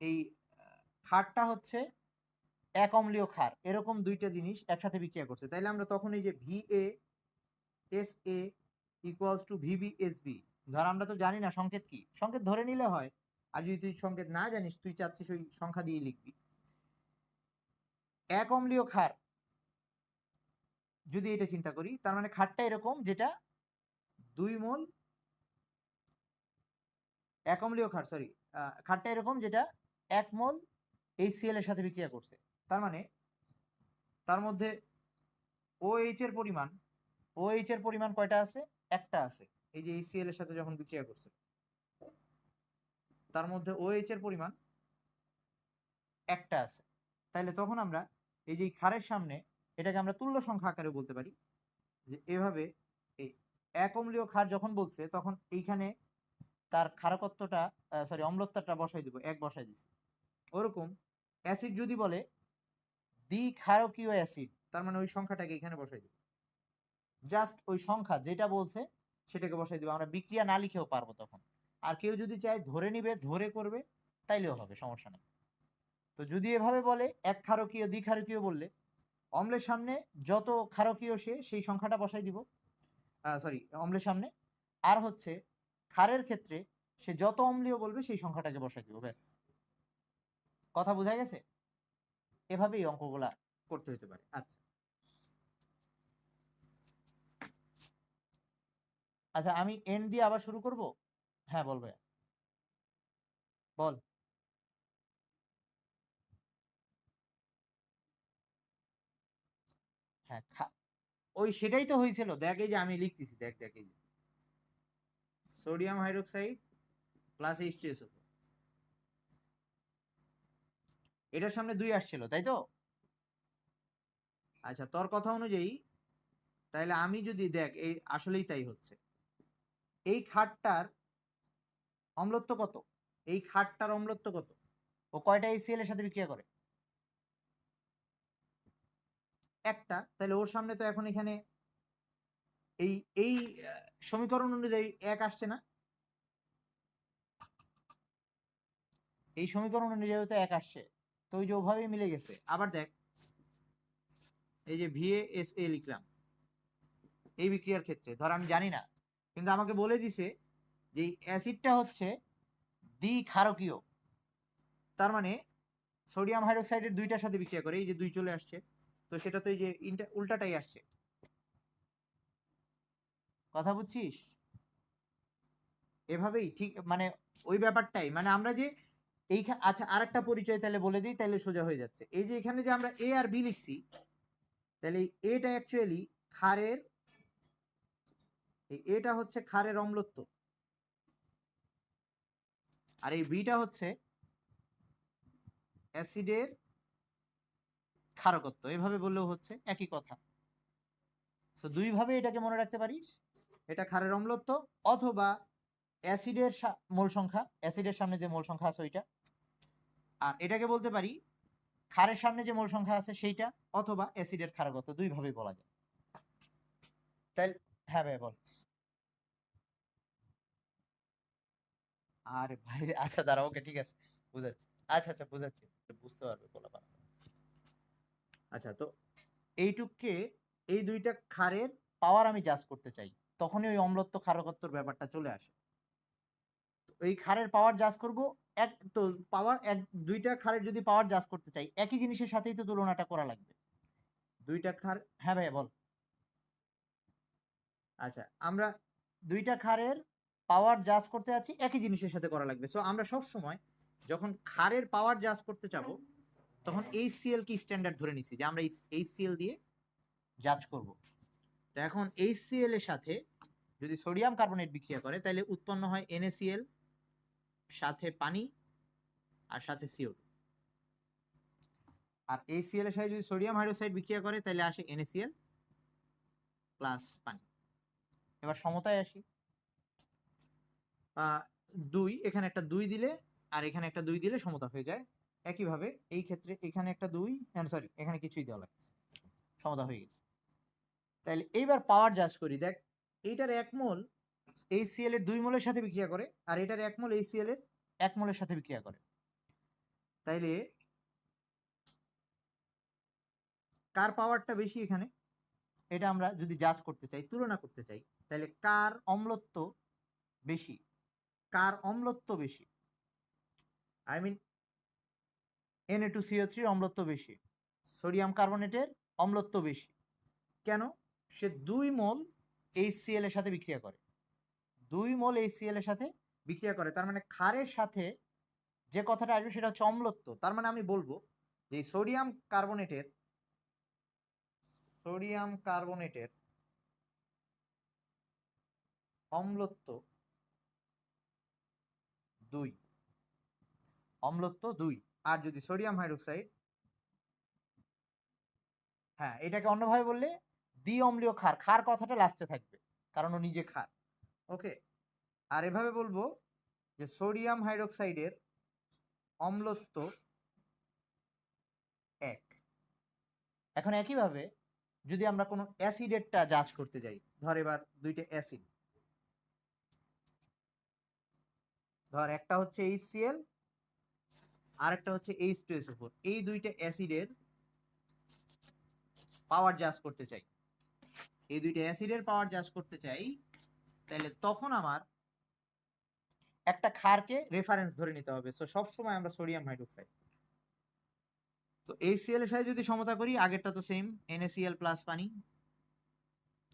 এই ক্ষারটা হচ্ছে এক অম্লীয় ক্ষার, এরকম দুইটা জিনিস একসাথে বিক্রিয়া করছে, তাইলে আমরা তখন এই যে VaSa ইকুয়ালস টু VbSb, ধর আমরা তো জানি না সংকেত কি, সংকেত ধরে নিলে হয়, আর যদি তুই সংকেত না জানিস, তুই চাচ্ছিস ওই সংখ্যা দিয়ে লিখবি। এক অম্লীয় ক্ষার যদি এটা চিন্তা করি, তার মানে ক্ষারটা এরকম যেটা 2 মোল, এক অম্লীয় ক্ষার সরি, ক্ষারটা এরকম যেটা 1 মোল HCl এর সাথে বিক্রিয়া করছে, তার মানে তার মধ্যে OH এর পরিমাণ, OH এর পরিমাণ কয়টা আছে? একটা আছে, এই যে HCl এর সাথে যখন বিক্রিয়া করছে তার মধ্যে OH এর পরিমাণ একটা আছে। তাহলে তখন আমরা এই যে ক্ষারের সামনে এটাকে আমরা তুল্য সংখ্যা আকারে বলতে পারি, যে এভাবে এই এক অম্লীয় ক্ষার যখন বলছে তখন এইখানে তার ক্ষারকত্বটা সরি অম্লত্বটা বসাই দিব, এক বসাই দিছি। ওরকম অ্যাসিড যদি বলে দ্বিক্ষারকীয় অ্যাসিড, তার মানে ওই সংখ্যাটাকে এখানে বসাই দিব, জাস্ট ওই সংখ্যা যেটা বলছে সেটাকে বসাই দিব, আমরা বিক্রিয়া না লিখেও পারবো তখন। আর কেউ যদি চায় ধরে নিবে, ধরে করবে, তাইলেও হবে, সমস্যা নেই। তো যদি এভাবে বলে এক ক্ষারকীয় দ্বিক্ষারকীয় বললে অম্লের সামনে যত ক্ষারকীয় সে সেই সংখ্যাটা বসাই দিব, সরি অম্লের সামনে, আর হচ্ছে ক্ষারের ক্ষেত্রে সে যত অম্লীয় বলবে সেই সংখ্যাটাকে বসাই দিব, ব্যাস। কথা বোঝা গেছে? এভাবেই অঙ্কগুলা করতে হতে পারে। আচ্ছা আচ্ছা, আমি এন্ড দিয়ে আবার শুরু করব। হ্যাঁ বলবে, বল। হ্যাঁ ওই সেটাই তো হয়েছিল, দেখ এই যে আমি লিখতেছি, দেখ দেখ এই যে সোডিয়াম হাইড্রোক্সাইড প্লাস H2SO, এটার সামনে 2 আসছিল, তাই তো? আচ্ছা, তোর কথা অনুযায়ী তাহলে আমি যদি দেখ, এই আসলেই তাই হচ্ছে, এই ক্ষারটার অম্লত্ব কত, এই ক্ষারটার অম্লত্ব কত, ও কয়টা HCl এর সাথে বিক্রিয়া করে? একটা, তাহলে ওর সামনে তো এখন এখানে এই এই সমীকরণ অনুযায়ী এক আসছে না, এই সমীকরণ অনুযায়ী তো এক আসছে, তো ওই যে ওভাবেই মিলে গেছে। আবার দেখ এই যে VaSa লিখলাম, এই বিক্রিয়ার ক্ষেত্রে ধর আমি জানি না, কিন্তু আমাকে বলে দিছে যে অ্যাসিডটা হচ্ছে দ্বিক্ষারকীয়, তার মানে সোডিয়াম হাইড্রোক্সাইডের দুইটার সাথে বিক্রিয়া করে, এই যে 2 চলে আসছে, তো সেটা তো এই যে উল্টাটাই আসছে। কথা বুঝছিস? এভাবেই ঠিক, মানে ওই ব্যাপারটাই, মানে আমরা যে এই আচ্ছা আরেকটা পরিচয় তাহলে বলে দিই, তাহলে সোজা হয়ে যাচ্ছে। এই যে এখানে যে আমরা A আর B লিখছি, তাহলে এটা অ্যাকচুয়ালি ক্ষারের, এই এটা হচ্ছে ক্ষারের অম্লত্ব, আর এই বিটা হচ্ছে অ্যাসিডের ক্ষারকত্ব, এভাবে বললেও হচ্ছে একই কথা। সো দুই ভাবে এটাকে মনে রাখতে পারিস, এটা ক্ষারের অম্লত্ব অথবা অ্যাসিডের মোল সংখ্যা, অ্যাসিডের সামনে যে মোল সংখ্যা আছে ওইটা, আর এটাকে বলতে পারি ক্ষারের সামনে যে মোল সংখ্যা আছে সেইটা, অথবা অ্যাসিডের ক্ষারকত্ব, দুই ভাবেই বলা যায়। তাই হ্যাঁ ভাই বল। আরে ভাই আচ্ছা দাঁড়া, ওকে ঠিক আছে, বুঝাচ্ছি। আচ্ছা আচ্ছা বুঝাচ্ছি, বুঝতে পারবে বলা পারে। আচ্ছা, তো এইটুককে, এই দুইটা ক্ষারের পাওয়ার আমি জাজ করতে চাই, তখনই ওই অম্লত্ব ক্ষারকত্বর ব্যাপারটা চলে আসে। এই ক্ষারের পাওয়ার জাজ করব, এক তো পাওয়ার এক, দুইটা ক্ষারের যদি পাওয়ার জাজ করতে চাই, একই জিনিসের সাথেই তো তুলনাটা করা লাগবে। দুইটা ক্ষার, হ্যাঁ ভাই বল। আচ্ছা, আমরা দুইটা ক্ষারের পাওয়ার জাজ করতে যাচ্ছি, একই জিনিসের সাথে করা লাগবে। সো আমরা সব সময় যখন ক্ষারের পাওয়ার জাজ করতে চাবো, তখন HCl কি স্ট্যান্ডার্ড ধরে নিছি যে আমরা HCl দিয়ে জাজ করব। তো এখন HCl এর সাথে যদি সোডিয়াম কার্বনেট বিক্রিয়া করে, তাহলে উৎপন্ন হয় NaCl, সাথে পানি, আর সাথে CO2। আর HCl এর সাথে যদি সোডিয়াম হাইড্রোক্সাইড বিক্রিয়া করে, তাহলে আসে NaCl প্লাস পানি। এবার সমতায় আসি, 2, এখানে একটা 2 দিলে আর এখানে একটা 2 দিলে সমতা হয়ে যায়। একইভাবে এই ক্ষেত্রে এখানে একটা 2, সরি এখানে কিছুই দেওয়া লাগছে, সমতা হয়ে গেছে। তাহলে এইবার পাওয়ার জাজ করি, দেখ এইটার 1 মোল HCl এর 2 মোলের সাথে বিক্রিয়া করে, আর এটার 1 মোল HCl এর 1 মোলের সাথে বিক্রিয়া করে। তাইলে কার পাওয়ারটা বেশি এখানে, এটা আমরা যদি জাজ করতে চাই, তুলনা করতে চাই, তাহলে কার অম্লত্ব বেশি, কার অম্লত্ব বেশি, আই মিন Na2CO3 অম্লত্ব বেশি, সোডিয়াম কার্বনেটের অম্লত্ব বেশি। কেন? সে 2 মোল HCl এর সাথে বিক্রিয়া করে, 2 মোল HCl এর সাথে বিক্রিয়া করে, তার মানে ক্ষারের সাথে যে কথাটা আসবে সেটা হচ্ছে অম্লত্ব। তার মানে আমি বলবো যে সোডিয়াম কার্বনেটের অম্লত্ব 2, অম্লত্ব 2। আর যদি সোডিয়াম হাইড্রোক্সাইড, হ্যাঁ এটাকে অন্যভাবে বললে দ্বি অম্লীয় ক্ষার, ক্ষার কথাটা লাস্টে থাকবে কারণ ও নিজে ক্ষার। ওকে, আর এভাবে বলবো যে সোডিয়াম হাইড্রোক্সাইডের অম্লত্ব 1। এখন একইভাবে যদি আমরা কোনো অ্যাসিডেরটা জাজ করতে যাই, ধর এবার দুইটা অ্যাসিড, ধর একটা হচ্ছে HCl আর একটা হচ্ছে H2SO4, এই দুইটা অ্যাসিডের পাওয়ার জাজ করতে চাই, এই দুইটা অ্যাসিডের পাওয়ার জাজ করতে চাই, তাহলে তখন আমার একটা ক্ষারকে রেফারেন্স ধরে নিতে হবে। সো সবসময় আমরা সোডিয়াম হাইড্রোক্সাইড, তো HCl এর সাথে যদি সমতা করি, আগেরটা তো সেম NaCl প্লাস পানি,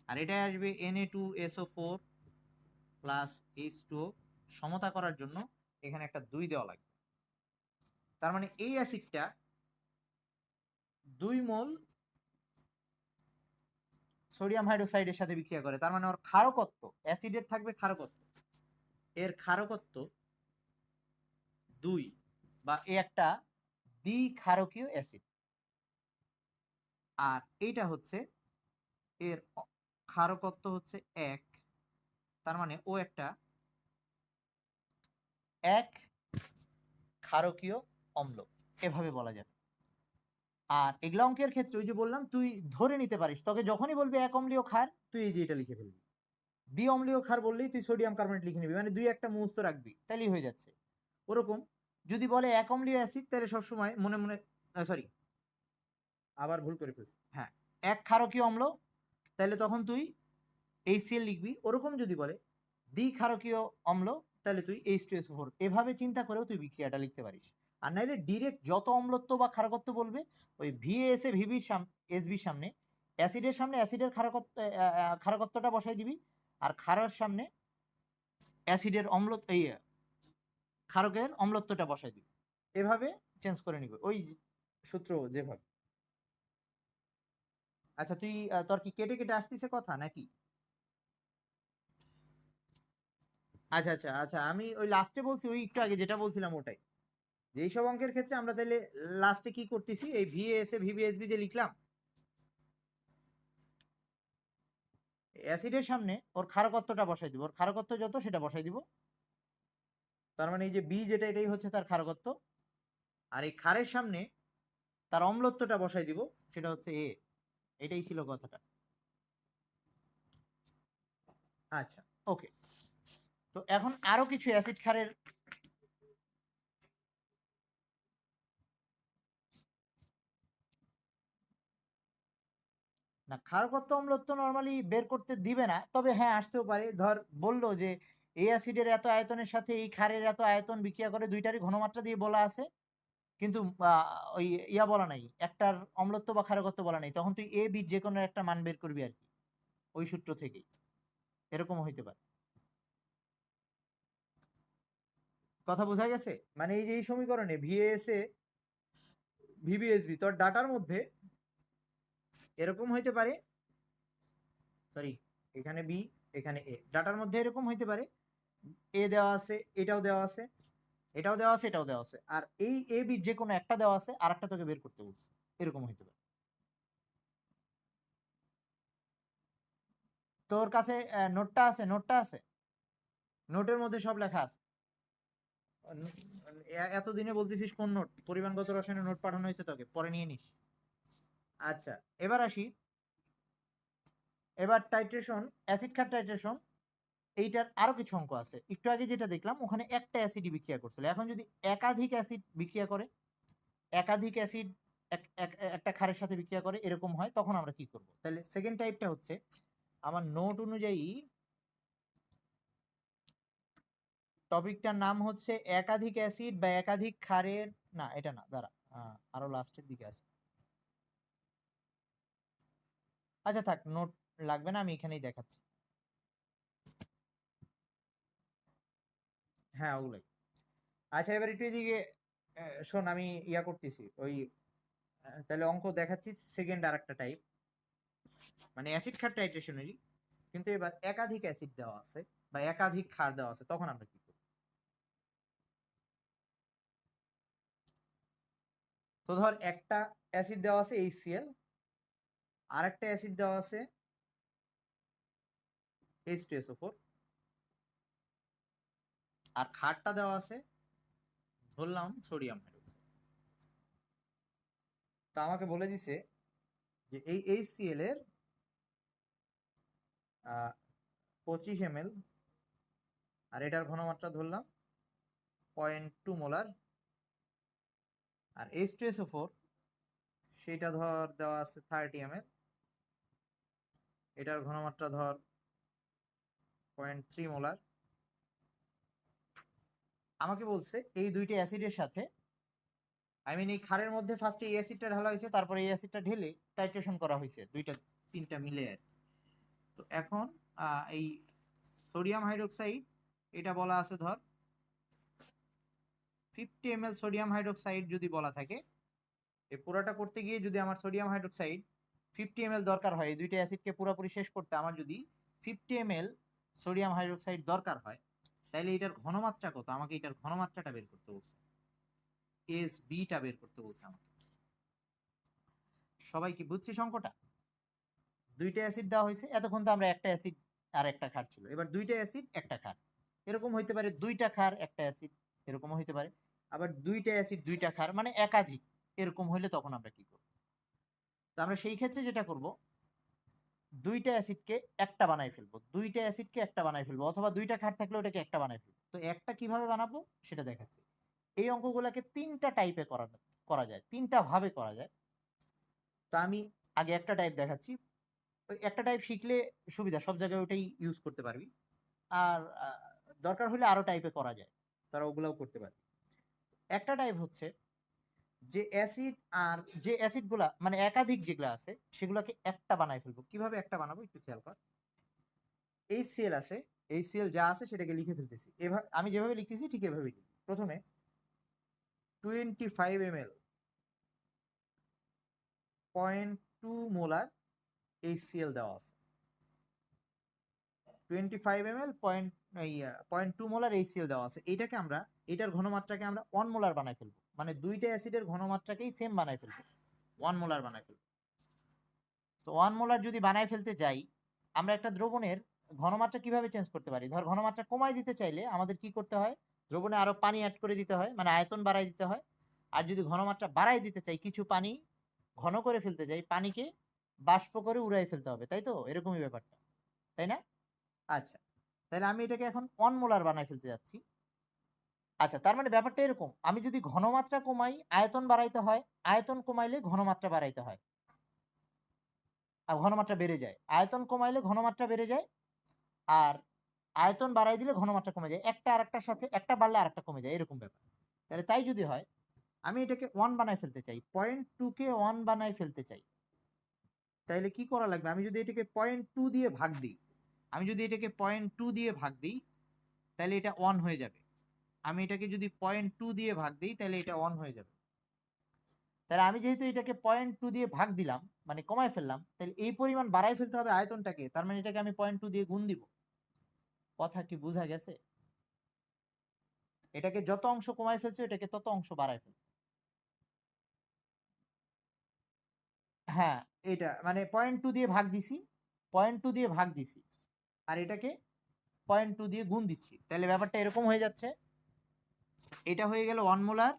আর এটাই আসবে Na2SO4 প্লাস H2O। সমতা করার জন্য এখানে একটা 2 দেওয়া লাগবে, তার মানে এই অ্যাসিডটা 2 মোল সোডিয়াম হাইড্রোক্সাইডের সাথে বিক্রিয়া করে, তার মানে ওর ক্ষারকত্ব, অ্যাসিডের থাকবে ক্ষারকত্ব, এর ক্ষারকত্ব 2, বা এ একটা দ্বিক্ষারকীয় অ্যাসিড, আর এইটা হচ্ছে এর ক্ষারকত্ব হচ্ছে 1, তার মানে ও একটা 1 ক্ষারকীয় অম্ল, এভাবে বলা যাবে। আর এগুলা অঙ্কের ক্ষেত্রে ওই যে বললাম তুই ধরে নিতে পারিস, তোকে যখনই বলবি 1 অম্লীয় ক্ষার তুই এই যে এটা লিখে ফেলবি, দ্বি অম্লীয় ক্ষার বললেই তুই সোডিয়াম কার্বনেট লিখে নিবি, মানে 2-1টা মুখস্থ রাখবি, তাহলেই হয়ে যাচ্ছে। ওরকম যদি বলে 1 অম্লীয় অ্যাসিড, তাহলে সবসময় মনে মনে, সরি আবার ভুল করে ফেলছি, হ্যাঁ 1 ক্ষারকীয় অম্ল, তাহলে তখন তুই HCl লিখবি। ওরকম যদি বলে দ্বিক্ষারকীয় অম্ল, তাহলে তুই H2SO4, এভাবে চিন্তা করেও তুই বিক্রিয়াটা লিখতে পারিস। আর নাইলে ডিরেক্ট যত অম্লত্ব বা ক্ষারকত্ব বলবে ওই VAS এ ভিবির এসবির সামনে, অ্যাসিডের সামনে অ্যাসিডের ক্ষারকত্বটা বসাই দিবি, আর ক্ষারের সামনে অ্যাসিডের এই ক্ষারকের অম্লত্বটা বসাই দিবি, এভাবে চেঞ্জ করে নিবে ওই সূত্র যেভাবে। আচ্ছা তুই তোর কি কেটে কেটে আসতেছে কথা নাকি? আচ্ছা আচ্ছা আচ্ছা, আমি ওই লাস্টে বলছি, ওই একটু আগে যেটা বলছিলাম ওটাই, যে এইসব অঙ্কের ক্ষেত্রে আমরা তাহলে লাস্টে কি করতেছি, এই VAS এ VBSB যে লিখলাম, অ্যাসিডের সামনে ওর ক্ষারকত্বটা বসাই দিব, ওর ক্ষারকত্ব যত সেটা বসাই দিব, তার মানে এই যে বি যেটা এটাই হচ্ছে তার ক্ষারকত্ব, আর এই ক্ষারের সামনে তার অম্লত্বটা বসাই দিব, সেটা হচ্ছে এ। এটাই ছিল কথাটা। আচ্ছা ওকে, তো এখন আরো কিছু অ্যাসিড ক্ষারের, না ক্ষারকত্ব অম্লত্ব নরমালি বের করতে দিবে না, তবে হ্যাঁ আসতেও পারে। ধর বললো যে এই অ্যাসিডের এত আয়তনের সাথে এই ক্ষারের এত আয়তন বিক্রিয়া করে, দুইটারই ঘনমাত্রা দিয়ে বলা আছে, কিন্তু ওই ইয়া বলা নাই, একটার অম্লত্ব বা ক্ষারকত্ব বলা নাই, তখন তুই এ বি যে কোনো একটা মান বের করবি আর কি, ওই সূত্র থেকেই। এরকম হইতে পারে। কথা বোঝা গেছে? মানে এই যে এই সমীকরণে VAS এ VBSB তোর ডাটার মধ্যে এরকম হইতে পারে, সরি এখানে বি এখানে এ, ডাটার মধ্যে এরকম হইতে পারে, এ দেওয়া আছে, এটাও দেওয়া আছে, এটাও দেওয়া আছে, এটাও দেওয়া আছে, আর এই এ বি যে কোনো একটা দেওয়া আছে, আর একটা তোকে বের করতে বলছে, এরকম হইতে পারে। তোর কাছে নোটটা আছে? নোটটা আছে, নোটের মধ্যে সব লেখা আছে। এতদিনে বলতেছিস কোন নোট? পরিমাণগত রসায়নের নোট পাঠানো হয়েছে তোকে, পরে নিয়ে নিস। আচ্ছা এবার আসি, এবার টাইট্রেশন, অ্যাসিড ক্ষার টাইট্রেশন, এইটার আরো কিছু অঙ্ক আছে। একটু আগে যেটা দেখলাম ওখানে একটা অ্যাসিডই বিক্রিয়া করছিল, এখন যদি একাধিক অ্যাসিড বিক্রিয়া করে, একাধিক অ্যাসিড একটা ক্ষারের সাথে বিক্রিয়া করে এরকম হয়, তখন আমরা কি করব? তাহলে সেকেন্ড টাইপটা হচ্ছে আমার নোট অনুযায়ী টপিকটার নাম হচ্ছে একাধিক অ্যাসিড বা একাধিক ক্ষারের, না এটা না, দাঁড়া, আরো লাস্টের দিকে আছে। আচ্ছা থাক, নোট লাগবে না, আমি এখানেই দেখাচ্ছি। হ্যাঁ ওগুলাই। আচ্ছা এবার একটু এদিকে শোন, আমি ইয়া করতেছি ওই, তাহলে অঙ্ক দেখাচ্ছি সেকেন্ড আর একটা টাইপ, মানে অ্যাসিড ক্ষার টাইট্রেশনেরই, কিন্তু এবার একাধিক অ্যাসিড দেওয়া আছে বা একাধিক ক্ষার দেওয়া আছে, তখন আমরা কি করব? তো ধর একটা অ্যাসিড দেওয়া আছে HCl, আর একটা অ্যাসিড দেওয়া আছে H2SO4, আর ক্ষারটা দেওয়া আছে ধরলাম সোডিয়াম হাইড্রোক্সাইড। তো আমাকে বলে দিছে যে এই HCl এর 25 ml, আর এটার ঘনমাত্রা ধরলাম 0.2 মোলার, আর H2SO4 সেটা ধর দেওয়া আছে 30 ml, এটার ঘনমাত্রা ধর 0.3 মোলার। আমাকে বলছে এই দুইটা অ্যাসিডের সাথে, আই মিন এই ক্ষারের মধ্যে ফার্স্টে এই অ্যাসিডটা ঢালা হয়েছে, তারপরে এই অ্যাসিডটা ঢেলে টাইট্রেশন করা হয়েছে দুইটা তিনটা মিলে আর কি। তো এখন এই সোডিয়াম হাইড্রোক্সাইড, এটা বলা আছে ধর 50 ml সোডিয়াম হাইড্রোক্সাইড যদি বলা থাকে, এই পুরোটা করতে গিয়ে যদি আমার সোডিয়াম হাইড্রোক্সাইড 50 ml দরকার হয়, এই দুইটা অ্যাসিডকে পুরোপুরি শেষ করতে আমার যদি 50 ml সোডিয়াম হাইড্রোক্সাইড দরকার হয়, তাহলে এটার ঘনমাত্রা কত? আমাকে এটার ঘনমাত্রাটা বের করতে বলছে, SB-টা বের করতে বলছে আমাকে। সবাই কি বুঝছি সংকটটা? দুইটা অ্যাসিড দেওয়া হয়েছে, এতক্ষণ তো আমরা একটা অ্যাসিড আর একটা ক্ষার ছিল, এবার দুইটা অ্যাসিড একটা ক্ষার, এরকম হইতে পারে দুইটা ক্ষার একটা অ্যাসিড, এরকমও হইতে পারে, আবার দুইটা অ্যাসিড দুইটা ক্ষার মানে একাধিক, এরকম হইলে তখন আমরা কি করব? তো আমরা সেই ক্ষেত্রে যেটা করব, দুইটা অ্যাসিডকে একটা বানাই ফেলবো, দুইটা অ্যাসিডকে একটা বানাই ফেলবো, অথবা দুইটা ক্ষার থাকলে ওটাকে একটা বানাই ফেলবো। তো একটা কিভাবে বানাবো সেটা দেখাচ্ছি। এই অঙ্কগুলোকে তিনটা টাইপে করা যায়, তিনটা ভাবে করা যায়। তো আমি আগে একটা টাইপ দেখাচ্ছি, ওই একটা টাইপ শিখলে সুবিধা, সব জায়গায় ওটাই ইউজ করতে পারবি। আর দরকার হলে আরো টাইপে করা যায়, তারা ওগুলাও করতে পারবে। একটা টাইপ হচ্ছে যে অ্যাসিড, আর যে অ্যাসিড গুলা মানে একাধিক যেগুলো আছে সেগুলোকে একটা বানায় ফেলবো। কিভাবে একটা বানাবো একটু খেয়াল কর। HCl আছে, HCl যা আছে সেটাকে লিখে ফেলতেছি, এভাবে আমি যেভাবে লিখতেছি ঠিক এভাবে লিখি। প্রথমে 25 ml 0.2 মোলার HCl দেওয়া আছে, 25 ml 0.2 মোলার HCl দেওয়া আছে। এইটাকে আমরা, এটার ঘনমাত্রাকে আমরা 1 মোলার বানাই ফেলবো, মানে দুইটা অ্যাসিডের ঘনমাত্রাকেই সেম বানাই ফেলবো, 1 মোলার বানাই ফেলবো। তো 1 মোলার যদি বানাই ফেলতে যাই, আমরা একটা দ্রবণের ঘনমাত্রা কিভাবে চেঞ্জ করতে পারি? ধর ঘনমাত্রা কমাই দিতে চাইলে আমাদের কি করতে হয়? দ্রবণে আরো পানি অ্যাড করে দিতে হয়, মানে আয়তন বাড়াই দিতে হয়। আর যদি ঘনমাত্রা বাড়াই দিতে চাই, কিছু পানি ঘন করে ফেলতে চাই, পানিকে বাষ্প করে উড়াই ফেলতে হবে, তাই তো? এরকমই ব্যাপারটা, তাই না? আচ্ছা, তাহলে আমি এটাকে এখন 1 মোলার বানাই ফেলতে যাচ্ছি। আচ্ছা, তার মানে ব্যাপারটা এরকম, আমি যদি ঘনমাত্রা কমাই আয়তন বাড়াইতে হয়, আয়তন কমাইলে ঘনমাত্রা বাড়াইতে হয়, আর ঘনমাত্রা বেড়ে যায়। আয়তন কমাইলে ঘনমাত্রা বেড়ে যায়, আর আয়তন বাড়াই দিলে ঘনমাত্রা কমে যায়। একটা আরেকটার সাথে, একটা বাড়লে আরেকটা কমে যায়, এরকম ব্যাপার। তাহলে তাই যদি হয়, আমি এটাকে 1 বানাই ফেলতে চাই, 0.2 কে 1 বানাই ফেলতে চাই, তাইলে কি করা লাগবে? আমি যদি এটাকে 0.2 দিয়ে ভাগ দিই, আমি যদি এটাকে 0.2 দিয়ে ভাগ দিই, তাহলে এটা 1 হয়ে যাবে। আমি এটাকে যদি 0.2 দিয়ে ভাগ দিই, তাহলে এটা 1 হয়ে যাবে। তাহলে আমি যেহেতু এটাকে 0.2 দিয়ে ভাগ দিলাম, মানে কমায় ফেললাম, তাহলে এই পরিমাণ বাড়াই ফেলতে হবে আয়তনটাকে, তার মানে এটাকে আমি 0.2 দিয়ে গুণ দিব। কথা কি বোঝা গেছে? এটাকে যত অংশ কমায় ফেলছে এটাকে তত অংশ বাড়ায় ফেলছে। হ্যাঁ, এটা মানে 0.2 দিয়ে ভাগ দিছি, 0.2 দিয়ে ভাগ দিছি, আর এটাকে 0.2 দিয়ে গুণ দিচ্ছি, তাহলে ব্যাপারটা এরকম হয়ে যাচ্ছে। এটা হয়ে গেল 1 মোলার,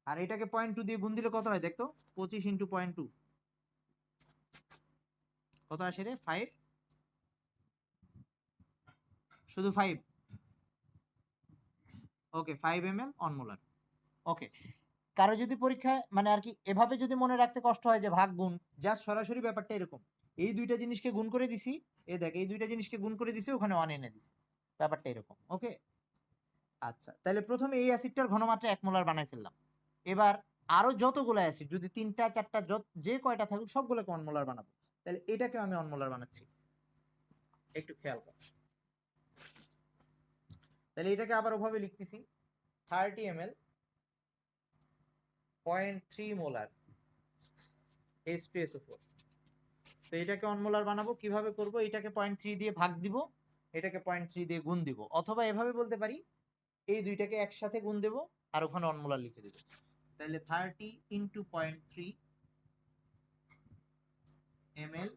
আর এটাকে 0.2 দিয়ে গুণ দিলে কত হয় দেখতো? 25 × 0.2 কত আসে রে? 5 শুধু 5। ওকে 5 ml অনমোলার। ওকে, কারো যদি পরীক্ষায় মানে আর কি এভাবে যদি মনে রাখতে কষ্ট হয় যে ভাগ গুণ, জাস্ট সরাসরি ব্যাপারটা এরকম, এই দুইটা জিনিসকে গুণ করে দিছি, এই দেখ এই দুইটা জিনিসকে গুণ করে দিছি, ওখানে 1 এনে দিছি, ব্যাপারটা এরকম। ওকে, আচ্ছা তাহলে প্রথমে এই অ্যাসিডটার ঘনমাত্রা 1 মোলার বানাই ফেললাম। এবার আরো যতগুলো অ্যাসিড, যদি 3টা 4টা যে কয়টা থাকুক সবগুলোকে 1 মোলার বানাবো। তাহলে এটাকে আমি 1 মোলার বানাচ্ছি, একটু খেয়াল কর। তাহলে এটাকে আবার ওভাবে লিখতেছি 30 ml 0.3 মোলার H2SO4। তো এটাকে 1 মোলার বানাবো, কিভাবে করব? এটাকে 0.3 দিয়ে ভাগ দিব, এটাকে 0.3 দিয়ে গুণ দিব, অথবা এভাবে বলতে পারি এই দুইটাকে একসাথে গুণ দেব আর ওখানে 1 মোলার লিখে দেব। তাহলে 30 × 0.3 ml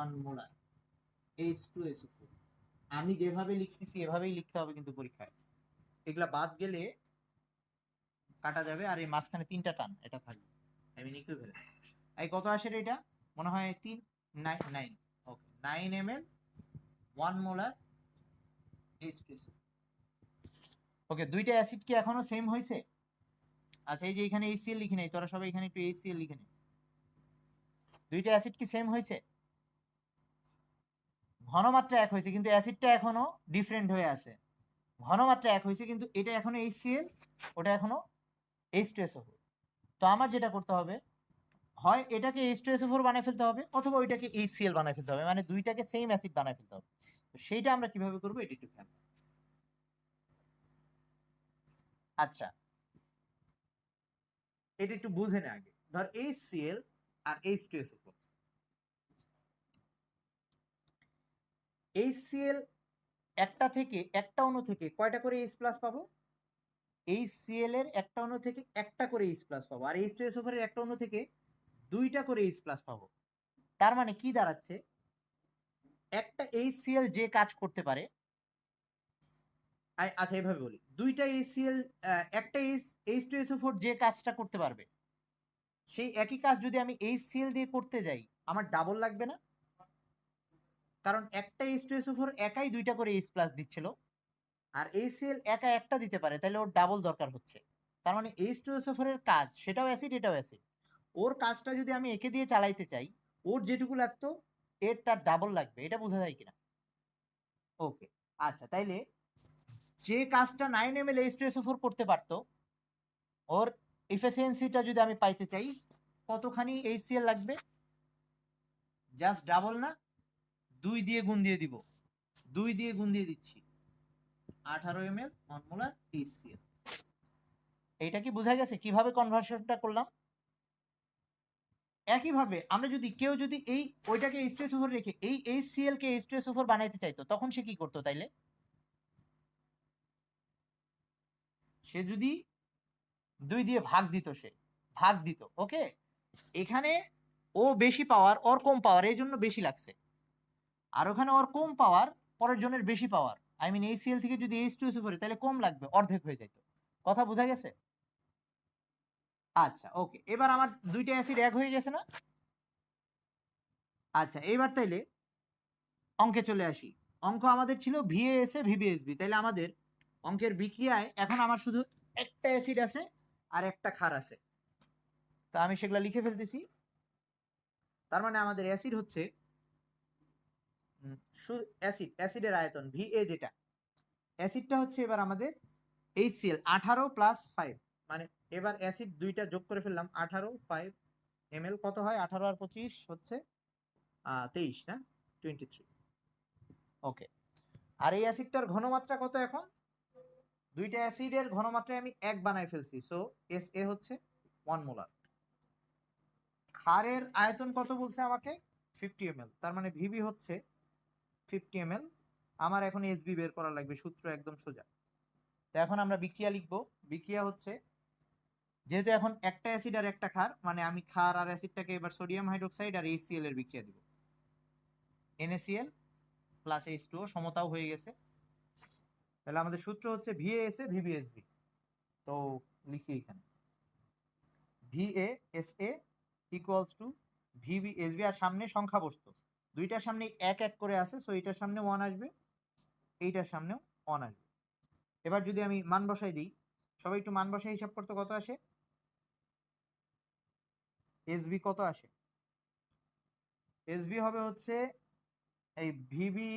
1 মোলার H2SO4। আমি যেভাবে লিখতেছি এভাবেই লিখতে হবে কিন্তু পরীক্ষায়, এগুলা বাদ গেলে কাটা যাবে, আর এই মাঝখানে 3টা টান এটা থাকবে, আমি লিখে ফেলে। এই কত আসে এটা? মনে হয় 9। ওকে 9 ml 1 মোলার H2SO4। ওকে, দুইটা অ্যাসিড কি এখনো সেম হয়েছে? আচ্ছা এই যে এখানে HCl লিখে নেই, তোরা সবাই এখানে একটু HCl লিখে নে। দুইটা অ্যাসিড কি সেম হয়েছে? ঘনমাত্রা এক হয়েছে কিন্তু অ্যাসিডটা এখনো ডিফারেন্ট হয়ে আছে। ঘনমাত্রা এক হয়েছে কিন্তু এটা এখনো HCl, ওটা এখনো H2SO4। তো আমার যেটা করতে হবে, হয় এটাকে H2SO4 বানায় ফেলতে হবে, অথবা ওইটাকে HCl বানায় ফেলতে হবে, মানে দুইটাকে সেম অ্যাসিড বানায় ফেলতে হবে। তো সেইটা আমরা কিভাবে করবো এটা একটু খেয়াল। আচ্ছা এটা একটু বুঝে নে আগে। ধর HCl আর H2SO4, HCl একটা অণু থেকে কয়টা করে H প্লাস পাবো? HCl এর একটা অণু থেকে একটা করে H প্লাস পাবো, আর H2SO4 এর একটা অণু থেকে দুইটা করে H প্লাস পাবো। তার মানে কি দাঁড়াচ্ছে, একটা HCl যে কাজ করতে পারে, আচ্ছা এভাবে বলি, দুইটা HCl, একটা H2SO4 যে কাজটা করতে পারবে, সেই একই কাজ যদি আমি HCl দিয়ে করতে যাই আমার ডাবল লাগবে না? কারণ একটা H2SO4 একাই দুইটা করে H প্লাস দিচ্ছিল, আর HCl একা একটা দিতে পারে, তাহলে ওর ডাবল দরকার হচ্ছে। তার মানে H2SO4 এর কাজ সেটাও অ্যাসিড এটাও অ্যাসিড, ওর কাজটা যদি আমি একে দিয়ে চালাইতে চাই, ওর যেটুকু লাগতো এর তার ডাবল লাগবে। এটা বোঝা যায় কিনা? ওকে, আচ্ছা তাইলে যে কাজটা 9 ml H2SO4 করতে পারতো, ওর এফিসিয়েন্সিটা যদি আমি পাইতে চাই, কতখানি HCl লাগবে? জাস্ট ডাবল না, 2 দিয়ে গুণ দিয়ে দিব, 2 দিয়ে গুণ দিয়ে দিচ্ছি, 18 ml 1 মোলার HCl। এইটা কি বোঝা গেছে কিভাবে কনভার্সনটা করলাম? একইভাবে আমরা যদি কেউ যদি এই ওইটাকে H2SO4 রেখে এই HCl কে H2SO4 বানাইতে চাইতো, তখন সে কি করতো? তাইলে সে যদি 2 দিয়ে ভাগ দিত, সে ভাগ দিত। ওকে, এখানে ও বেশি পাওয়ার ওর কম পাওয়ার এই জন্য বেশি লাগছে, আর ওখানে ওর কম পাওয়ার পরের জনের বেশি পাওয়ার, আই মিন HCl থেকে যদি H2SO4 তাহলে কম লাগবে, অর্ধেক হয়ে যেত। কথা বোঝা গেছে? আচ্ছা ওকে, এবার আমার দুইটা অ্যাসিড এক হয়ে গেছে না? আচ্ছা এবার তাইলে অঙ্কে চলে আসি। অঙ্ক আমাদের ছিল VASA VBSB, তাইলে আমাদের অঙ্কের বিক্রিয়ায় এখন আমার শুধু একটা অ্যাসিড আছে আর একটা ক্ষার আছে, তা আমি সেগুলা লিখে ফেলতেছি। তার মানে আমাদের অ্যাসিড হচ্ছে অ্যাসিডের আয়তন VA, যেটা অ্যাসিডটা হচ্ছে এবার আমাদের HCl 18 প্লাস 5, মানে এবার অ্যাসিড দুইটা যোগ করে ফেললাম, 18 5 ml কত হয়? 18 আর 25 হচ্ছে 23 না, 23। ওকে, আর এই অ্যাসিডটার ঘনমাত্রা কত? এখন দুইটা অ্যাসিডের ঘনমাত্রায় আমি এক বানাই ফেলছি, সো SA হচ্ছে 1 মোলার। ক্ষারের আয়তন কত বলছে আমাকে? 50 ml, তার মানে VB হচ্ছে 50 ml। আমার এখন SB বের করা লাগবে, সূত্র একদম সোজা। তো এখন আমরা বিক্রিয়া লিখব। বিক্রিয়া হচ্ছে, যেহেতু এখন একটা অ্যাসিড আর একটা ক্ষার, মানে আমি ক্ষার আর অ্যাসিডটাকে এবার সোডিয়াম হাইড্রোক্সাইড আর HCl এর বিক্রিয়া দিব, NaCl প্লাস H2O, সমতাও হয়ে গেছে। তাহলে আমাদের সূত্র হচ্ছে VASA VBSB। তো লিখি এখানে VASA ইকুয়ালস টু VBSB, আর সামনে সংখ্যা বসতো দুইটার সামনে এক এক করে আছে, সো এটার সামনে 1 আসবে, এইটার সামনেও 1 আসবে। এবার যদি আমি মান বসাই দিই, সবাই একটু মান বসাই হিসাব করতে কত আসে? এসবি কত আসে? এসবি হবে হচ্ছে এই ভিবি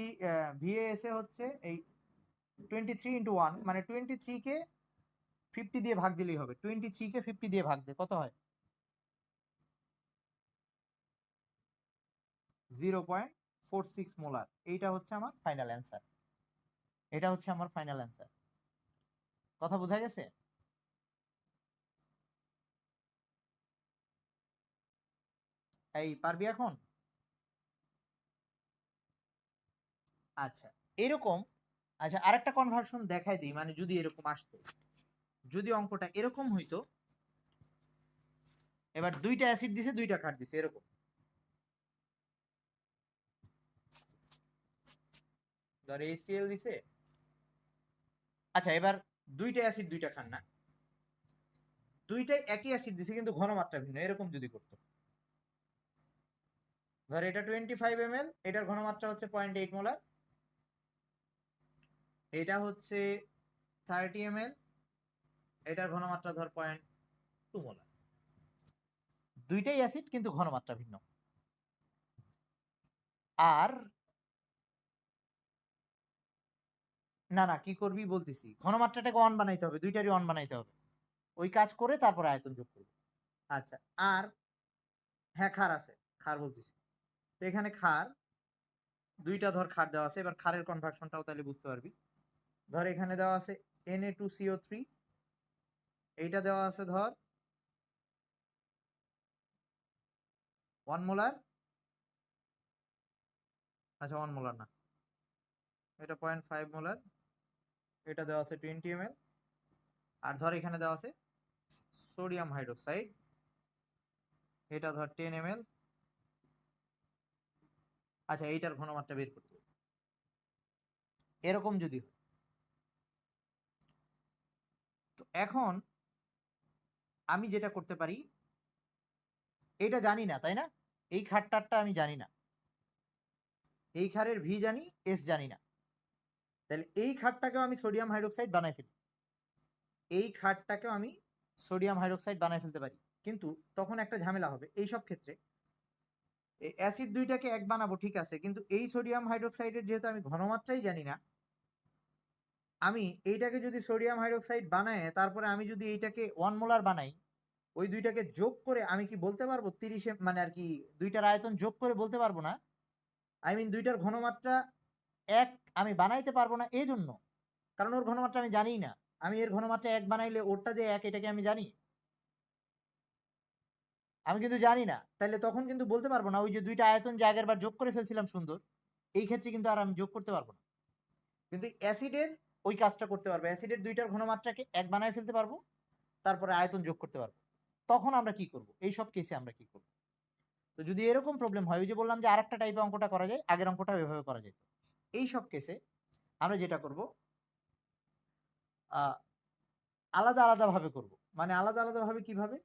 ভিএএস এ হচ্ছে এই 23 ইন্টু 1, মানে 23 কে 50 দিয়ে ভাগ দিলেই হবে। 23 কে 50 দিয়ে ভাগ দিয়ে কত হয়? 0.46 মোলার। এইটা হচ্ছে আমার ফাইনাল অ্যান্সার। এটা হচ্ছে আমার ফাইনাল অ্যান্সার। কথা বোঝা গেছে? এই পারবি এখন? আচ্ছা, এরকম। আচ্ছা, আরেকটা কনভার্সন দেখাই দিই, মানে যদি এরকম আসতো, যদি অঙ্কটা এরকম হইতো, এবার দুইটা অ্যাসিড দিছে, দুইটা ক্ষার দিছে, এরকম। ধর HCl দিছে। আচ্ছা, এবার দুইটা অ্যাসিড দুইটা ক্ষার না, দুইটাই একই অ্যাসিড দিছে কিন্তু ঘনমাত্রা ভিন্ন, এরকম যদি করতো। ধর এটা 25 ml, এটার ঘনমাত্রা হচ্ছে 0.8 মোলার, এটা হচ্ছে 30 ml, এটার ঘনমাত্রা ধর 0.2 মোলার। দুইটাই অ্যাসিড কিন্তু ঘনমাত্রা ভিন্ন। আর না না, কি করবি বলতেছি, ঘনমাত্রাটাকে 1 বানাইতে হবে, দুইটারই 1 বানাইতে হবে। ওই কাজ করে তারপর আয়তন যোগ করবি। আচ্ছা, আর হ্যাঁ, ক্ষার আছে, ক্ষার বলতেছি। তো এখানে ক্ষার, দুইটা ধর ক্ষার দেওয়া আছে, এবার ক্ষারের কনভার্সনটাও তাহলে বুঝতে পারবি। ধর এখানে দেওয়া আছে Na2CO3, এইটা দেওয়া আছে ধর 1 মোলার। আচ্ছা, 1 মোলার না, এটা 0.5 মোলার, এটা দেওয়া আছে 20 ml। আর ধর এখানে দেওয়া আছে সোডিয়াম হাইড্রোক্সাইড, এটা ধর 10 ml। আচ্ছা, এইটার ঘনমাত্রা বের করতে হবে। এরকম যদি হয়, তো এখন আমি যেটা করতে পারি, এটা জানি না তাই না, এই ক্ষারটারটা আমি জানি না, এই ক্ষারের ভি জানি, এস জানি না, তাহলে এই ক্ষারটাকেও আমি সোডিয়াম হাইড্রোক্সাইড বানাই ফেলি, এই ক্ষারটাকেও আমি সোডিয়াম হাইড্রোক্সাইড বানাই ফেলতে পারি। কিন্তু তখন একটা ঝামেলা হবে এই সব ক্ষেত্রে, এই অ্যাসিড দুইটাকে এক বানাবো ঠিক আছে, কিন্তু এই সোডিয়াম হাইড্রোক্সাইডের যেহেতু আমি ঘনমাত্রাই জানি না, আমি এইটাকে যদি সোডিয়াম হাইড্রোক্সাইড বানায় তারপরে আমি যদি এইটাকে 1 মোলার বানাই, ওই দুইটাকে যোগ করে আমি কি বলতে পারবো 30, মানে আর কি দুইটার আয়তন যোগ করে বলতে পারবো না, আই মিন দুইটার ঘনমাত্রা এক আমি বানাইতে পারবো না, এই জন্য, কারণ ওর ঘনমাত্রা আমি জানিই না। আমি এর ঘনমাত্রা এক বানাইলে ওরটা যে এক, এটাকে আমি জানি? আমি কিন্তু জানি না, তাইলে তখন কিন্তু বলতে পারবো না ওই যে দুইটা আয়তন যে আগের বার যোগ করে ফেলছিলাম সুন্দর, এই ক্ষেত্রে কিন্তু আর আমি যোগ করতে পারবো না। কিন্তু অ্যাসিডের ওই কাজটা করতে পারবো, অ্যাসিডের দুইটার ঘনমাত্রাকে এক বানায় ফেলতে পারবো, তারপরে আয়তন যোগ করতে পারবো। তখন আমরা কি করব, এই সব কেসে আমরা কি করব? তো যদি এরকম প্রবলেম হয়, ওই যে বললাম যে আরেকটা টাইপে অঙ্কটা করা যায়, আগের অঙ্কটা এভাবে করা যায়। এই সব কেসে আমরা যেটা করব, আলাদা আলাদা ভাবে করব। মানে আলাদা আলাদা ভাবে কিভাবে?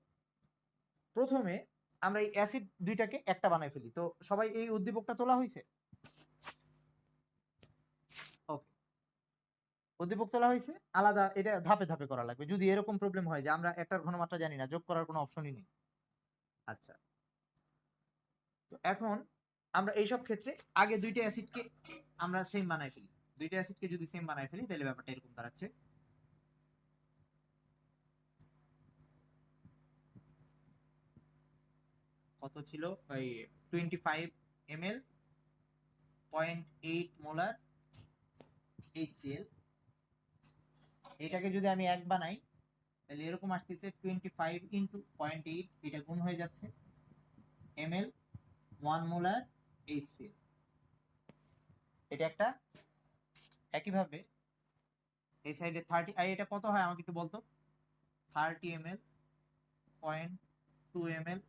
প্রথমে আমরা এই অ্যাসিড দুইটাকে একটা বানাই ফেলি। তো সবাই এই উদ্দীপকটা তোলা হয়েছে? ওকে, উদ্দীপক তোলা হয়েছে। আলাদা এটা ধাপে ধাপে করা লাগবে যদি এরকম প্রবলেম হয় যে আমরা একটার ঘনমাত্রা জানি না, যোগ করার কোনো অপশনই নেই। আচ্ছা, তো এখন আমরা এইসব ক্ষেত্রে আগে দুইটা অ্যাসিডকে আমরা সেম বানাই ফেলি। দুইটা অ্যাসিডকে যদি সেম বানাই ফেলি তাহলে ব্যাপারটা এরকম দাঁড়াচ্ছে। কত ছিল? ওই 25 ml, 0.8 মোলার HCl। এটাকে যদি আমি এক বানাই তাহলে এরকম আসতেছে 25 ইন্টু 0.8, এটা গুণ হয়ে যাচ্ছে ml, 1 মোলার HCl। এটা একটা। একইভাবে এই সাইডে 30, আর এটা কত হয় আমাকে একটু বলতো? 30 ml, 0.2 ml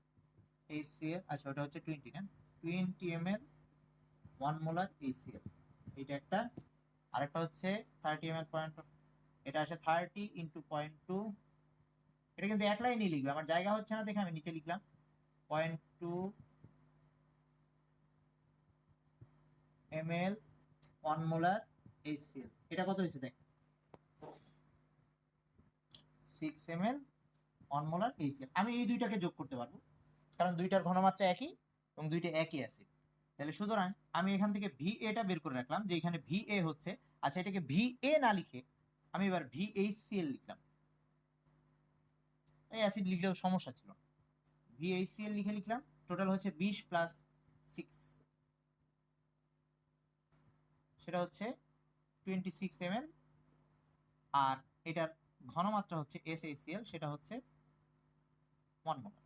HCl। আচ্ছা, ওটা হচ্ছে 20 না, 20 ml, 1 মোলার HCl। এটা একটা। আরেকটা হচ্ছে 30 ml, এটা আছে 30 ইন্টু 0.2। এটা কিন্তু এক লাইনই লিখবে, আমার জায়গা হচ্ছে না দেখে আমি নিচে লিখলাম 0.2 ml, 1 মোলার HCl, এটা কত হয়েছে দেখ, 6 ml 1 মোলার HCl। আমি এই দুইটাকে যোগ করতে পারবো কারণ দুইটার ঘনমাত্রা একই এবং দুইটা একই অ্যাসিড। তাহলে সুতরাং আমি এখান থেকে VA টা বের করে রাখলাম, যে এখানে VA হচ্ছে, আচ্ছা এটাকে VA না লিখে আমি এবার VHCl লিখলাম। এই অ্যাসিড লিখলেও সমস্যা ছিল, VHCl লিখলাম। টোটাল হচ্ছে 20 প্লাস 6, সেটা হচ্ছে 26 ml। আর এটার ঘনমাত্রা হচ্ছে SHCl, সেটা হচ্ছে 1 মোলার।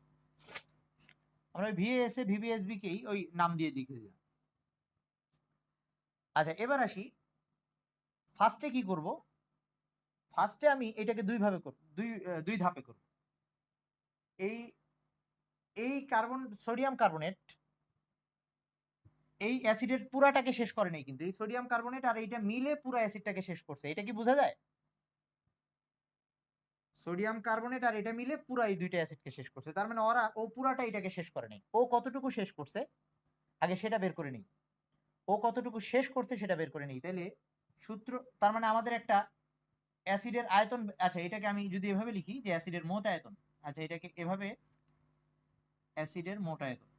আমরা VASA VBSB কেই ওই নাম দিয়ে লিখে দিলাম। আচ্ছা এবার আসি, ফার্স্টে কি করব, ফার্স্টে আমি এটাকে দুই ভাবে করব, দুই ধাপে করব। এই এই সোডিয়াম কার্বনেট এই অ্যাসিডের পুরাটাকে শেষ করে নাই, কিন্তু এই সোডিয়াম কার্বনেট আর এইটা মিলে পুরো অ্যাসিডটাকে শেষ করছে। এটা কি বোঝা যায়? সোডিয়াম কার্বনেট আর এটা মিলে পুরো এই দুইটা অ্যাসিডকে শেষ করছে, তার মানে ও পুরাটা এটাকে শেষ করে নাই। ও কতটুকু শেষ করছে আগে সেটা বের করে নিই, ও কতটুকু শেষ করছে সেটা বের করে নিই। তাহলে সূত্র, তার মানে আমাদের একটা অ্যাসিডের আয়তন, আচ্ছা এটাকে আমি যদি এভাবে লিখি যে অ্যাসিডের মোট আয়তন, আচ্ছা এটাকে এভাবে অ্যাসিডের মোট আয়তন,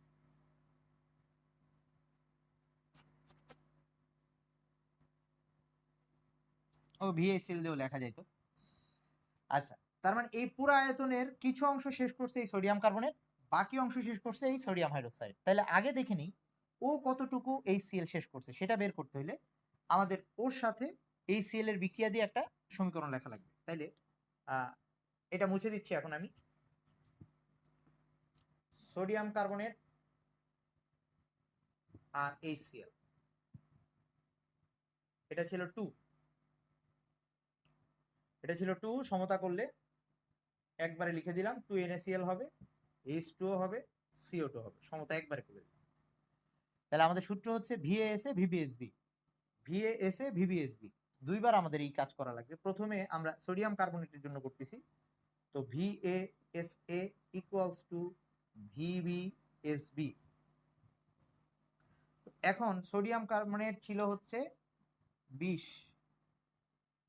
ও VHCl দিয়েও লেখা যায় তো। আচ্ছা তার মানে এই পুরো আয়তনের কিছু অংশ শেষ করছে এই সোডিয়াম কার্বনেট, বাকি অংশ শেষ করছে এই সোডিয়াম হাইড্রোক্সাইড। তাহলে আগে দেখে নিই ও কতটুকু এই সিএল শেষ করছে, সেটা বের করতে হলে আমাদের ওর সাথে এই সিএল এর বিক্রিয়া দিয়ে একটা সমীকরণ লেখা লাগবে। তাইলে এটা মুছে দিচ্ছি এখন আমি। সোডিয়াম কার্বনেট আর HCl, এটা ছিল 2, এটা ছিল 2, সমতা করলে একবারে লিখে দিলাম 2NaCl হবে, H2O হবে, CO2 হবে, সমতা একবারে করে দিলাম। তাহলে আমাদের সূত্র হচ্ছে VASA VBSB, VASA VBSB, দুইবার আমাদের এই কাজ করা লাগবে। প্রথমে আমরা সোডিয়াম কার্বনেটের জন্য করতেছি, তো VASA ইকুয়ালস টু VBSB। এখন সোডিয়াম কার্বনেট ছিল হচ্ছে 20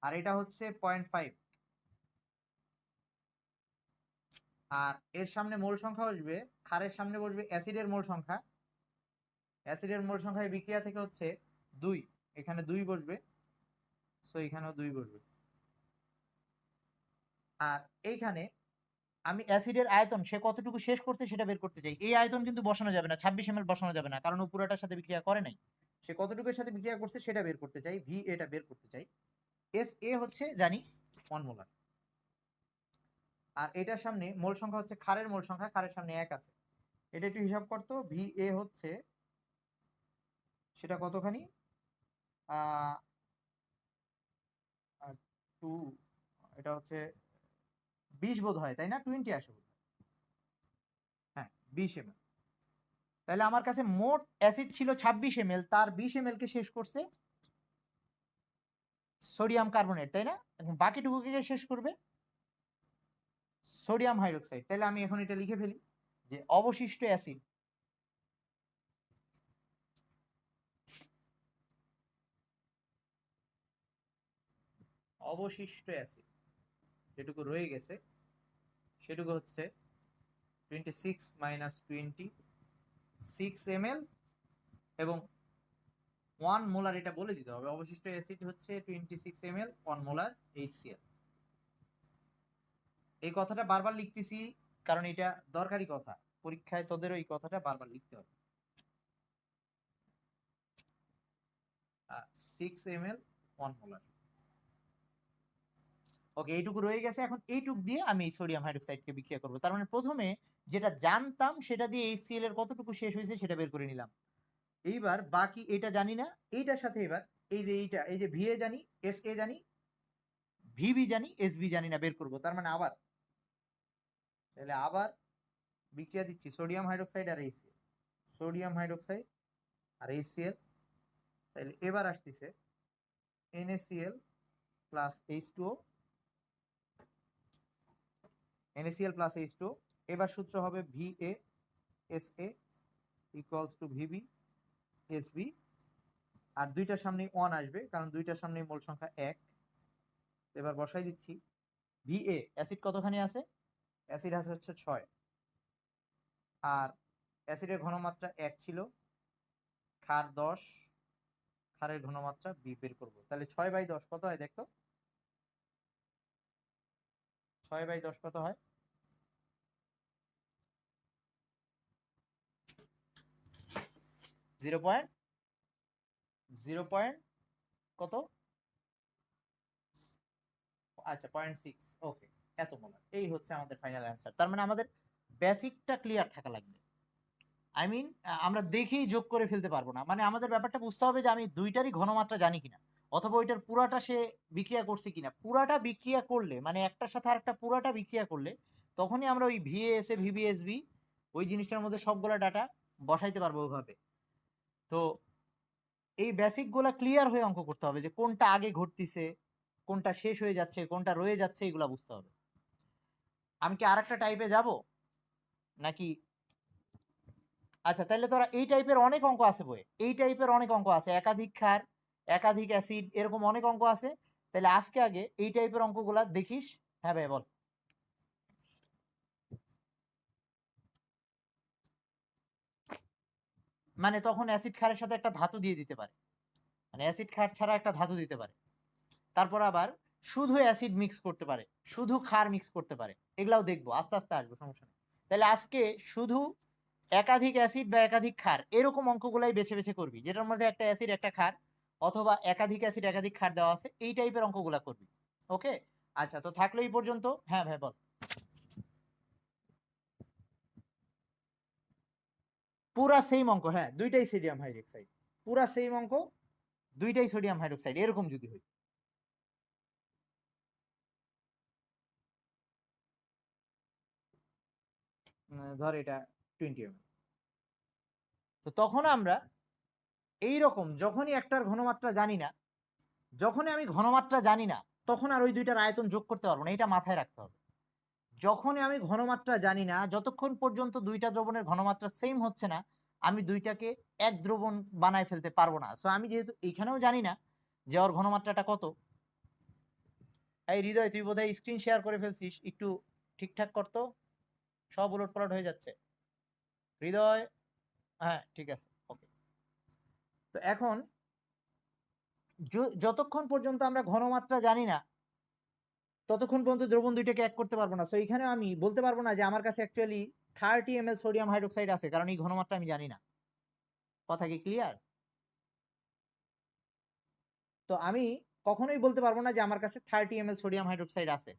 আর এটা হচ্ছে 0.5, আর এর সামনে মোল সংখ্যা বসবে, ক্ষারের সামনে বসবে অ্যাসিডের মোল সংখ্যা, অ্যাসিডের মোল সংখ্যা বিক্রিয়া থেকে হচ্ছে 2, এখানে 2 বসবে, সো এখানেও 2 বসবে। আর এইখানে আমি অ্যাসিডের আয়তন সে কতটুকু শেষ করছে সেটা বের করতে চাই। এই আয়তন কিন্তু বসানো যাবে না, 26 ml বসানো যাবে না, কারণ ও পুরোটার সাথে বিক্রিয়া করে নাই। সে কতটুকুর সাথে বিক্রিয়া করছে সেটা বের করতে চাই, ভি এটা বের করতে চাই। এস এ হচ্ছে জানি 1 মোলার, আর এটার সামনে মোল সংখ্যা হচ্ছে ক্ষারের মোল সংখ্যা, ক্ষারের সামনে 1 আছে, এটা একটু হিসাব করতো। ভি এ হচ্ছে সেটা কতখানি, 2, এটা হচ্ছে 20 বোধ হয়, তাই না? 20 আসে বোধ হয়, হ্যাঁ 20 ml। তাহলে আমার কাছে মোট অ্যাসিড ছিল 26 ml, তার 20 ml কে শেষ করছে সোডিয়াম কার্বনেট, তাই না? এখন বাকিটুকুকে শেষ করবে সোডিয়াম হাইড্রোক্সাইড। তাহলে আমি এখন এটা লিখে ফেলি যে অবশিষ্ট অ্যাসিড, অবশিষ্ট অ্যাসিড যেটুকু রয়ে গেছে সেটুকু হচ্ছে 26 মাইনাস 26 ml এবং 1 মোলার, এটা বলে দিতে হবে অবশিষ্ট অ্যাসিড হচ্ছে 26 ml 1 মোলার HCl। এই কথাটা বারবার লিখতেছি কারণ এটা দরকারি কথা, পরীক্ষায় তোদেরও এই কথাটা বারবার লিখতে হবে। 6 ml 1 মোলার, ওকে এইটুকু রয়ে গেছে। এখন এইটুক দিয়ে আমি সোডিয়াম হাইড্রোক্সাইডকে বিক্রিয়া করব। তার মানে প্রথমে যেটা জানতাম সেটা দিয়ে HCl এর কতটুকু শেষ হয়েছে সেটা বের করে নিলাম। এইবার বাকি এটা জানি না, এইটার সাথে এবার এই যে VA জানি, SA জানি, VB জানি, SB জানি না, বের করব। তার মানে আবার বিক্রিয়া দিচ্ছি সোডিয়াম হাইড্রোক্সাইড আর HCl, সোডিয়াম হাইড্রোক্সাইড আর HCl। তাহলে এবার আসতেছে NaCl plus H2O, NaCl plus H2O। এবার সূত্র হবে VASA ইকুয়ালস টু VBSB। আর দুইটার সামনে 1 আসবে, কারণ দুইটার সামনে মোল সংখ্যা 1। এবার বসাই দিচ্ছি। VA অ্যাসিড কতখানি আছে? অ্যাসিড আছে হচ্ছে 6, আর অ্যাসিডের ঘনমাত্রা 1 ছিল, ক্ষার 10, ক্ষারের ঘনমাত্রা B বের করব। তাহলে 6/10 কত হয় দেখো? 6/10 কত হয়? 0. কত? আচ্ছা 0.6। ওকে, এত মোলার। এই হচ্ছে আমাদের ফাইনাল অ্যান্সার। তার মানে আমাদের বেসিকটা ক্লিয়ার থাকা লাগবে। আই মিন আমরা দেখেই যোগ করে ফেলতে পারবো না, মানে আমাদের ব্যাপারটা বুঝতে হবে যে আমি দুইটারই ঘনমাত্রা জানি কিনা, অথবা ওইটার পুরাটা সে বিক্রিয়া করছে কিনা। পুরাটা বিক্রিয়া করলে, মানে একটার সাথে আরেকটা পুরাটা বিক্রিয়া করলে, তখনই আমরা ওই ভিএএসএ ভিবিএসবি ওই জিনিসটার মধ্যে সবগুলা ডাটা বসাইতে পারবো ওইভাবে। তো এই বেসিক গুলা ক্লিয়ার হয়ে অঙ্ক করতে হবে, যে কোনটা আগে ঘটতিছে, কোনটা শেষ হয়ে যাচ্ছে, কোনটা রয়ে যাচ্ছে, এগুলা বুঝতে হবে। আমি কি আরেকটা টাইপে যাব নাকি? আচ্ছা, তাহলে তোরা এই টাইপের অনেক অঙ্ক আছে বইয়ে, এই টাইপের অনেক অঙ্ক আছে, একাধিক ক্ষার, একাধিক অ্যাসিড, এরকম অনেক অঙ্ক আছে। তাহলে আজকে আগে এই টাইপের অঙ্কগুলা দেখিস। হ্যাঁ ভাই বল। মানে তখন অ্যাসিড ক্ষারের সাথে একটা ধাতু দিয়ে দিতে পারে, মানে অ্যাসিড ক্ষার ছাড়া একটা ধাতু দিতে পারে। তারপর আবার শুধু অ্যাসিড মিক্স করতে পারে, শুধু ক্ষার মিক্স করতে পারে। এগুলাও দেখবো, আস্তে আস্তে আসবো, সমস্যা নেই। তাহলে আজকে শুধু একাধিক অ্যাসিড বা একাধিক ক্ষার এরকম অঙ্কগুলাই বেছে বেছে করবি, যেটার মধ্যে একটা অ্যাসিড একটা ক্ষার, অথবা একাধিক অ্যাসিড একাধিক ক্ষার দেওয়া আছে, এই টাইপের অঙ্কগুলা করবি। ওকে, আচ্ছা, তো থাকলো এই পর্যন্ত। হ্যাঁ ভাই বল। পুরা সেম অঙ্ক, হ্যাঁ দুইটাই সোডিয়াম হাইড্রোক্সাইড, পুরা সেম অঙ্ক, দুইটাই সোডিয়াম হাইড্রোক্সাইড, এরকম যদি হয়। ধর এটা 20 ml। তো তখন আমরা এই রকম যখনই একটার ঘনমাত্রা জানি না, যখনই আমি ঘনমাত্রা জানি না, তখন আর ওই দুইটার আয়তন যোগ করতে পারবো না, এটা মাথায় রাখতে হবে। যখনই আমি ঘনমাত্রা জানি না, যতক্ষণ পর্যন্ত দুইটা দ্রবণের ঘনমাত্রা সেম হচ্ছে না, আমি দুইটাকে এক দ্রবণ বানায় ফেলতে পারবো না। সো আমি যেহেতু এইখানেও জানি না যে ওর ঘনমাত্রাটা কত। এই হৃদয়, তুই বোধহয় স্ক্রিন শেয়ার করে ফেলছিস, একটু ঠিকঠাক করতো, সব উলটপালট হয়ে যাচ্ছে। হৃদয়, হ্যাঁ ঠিক আছে, ওকে। তো এখন যতক্ষণ পর্যন্ত আমরা ঘনমাত্রা জানি না, ততক্ষণ পর্যন্ত দ্রবণ দুইটাকে এক করতে পারবো না। সো এখানে আমি বলতে পারবো না যে আমার কাছে অ্যাকচুয়ালি 30 ml সোডিয়াম হাইড্রোক্সাইড আছে, কারণ এই ঘনমাত্রা আমি জানি না। কথা কি ক্লিয়ার? তো আমি কখনোই বলতে পারবো না যে আমার কাছে 30 ml সোডিয়াম হাইড্রোক্সাইড আছে,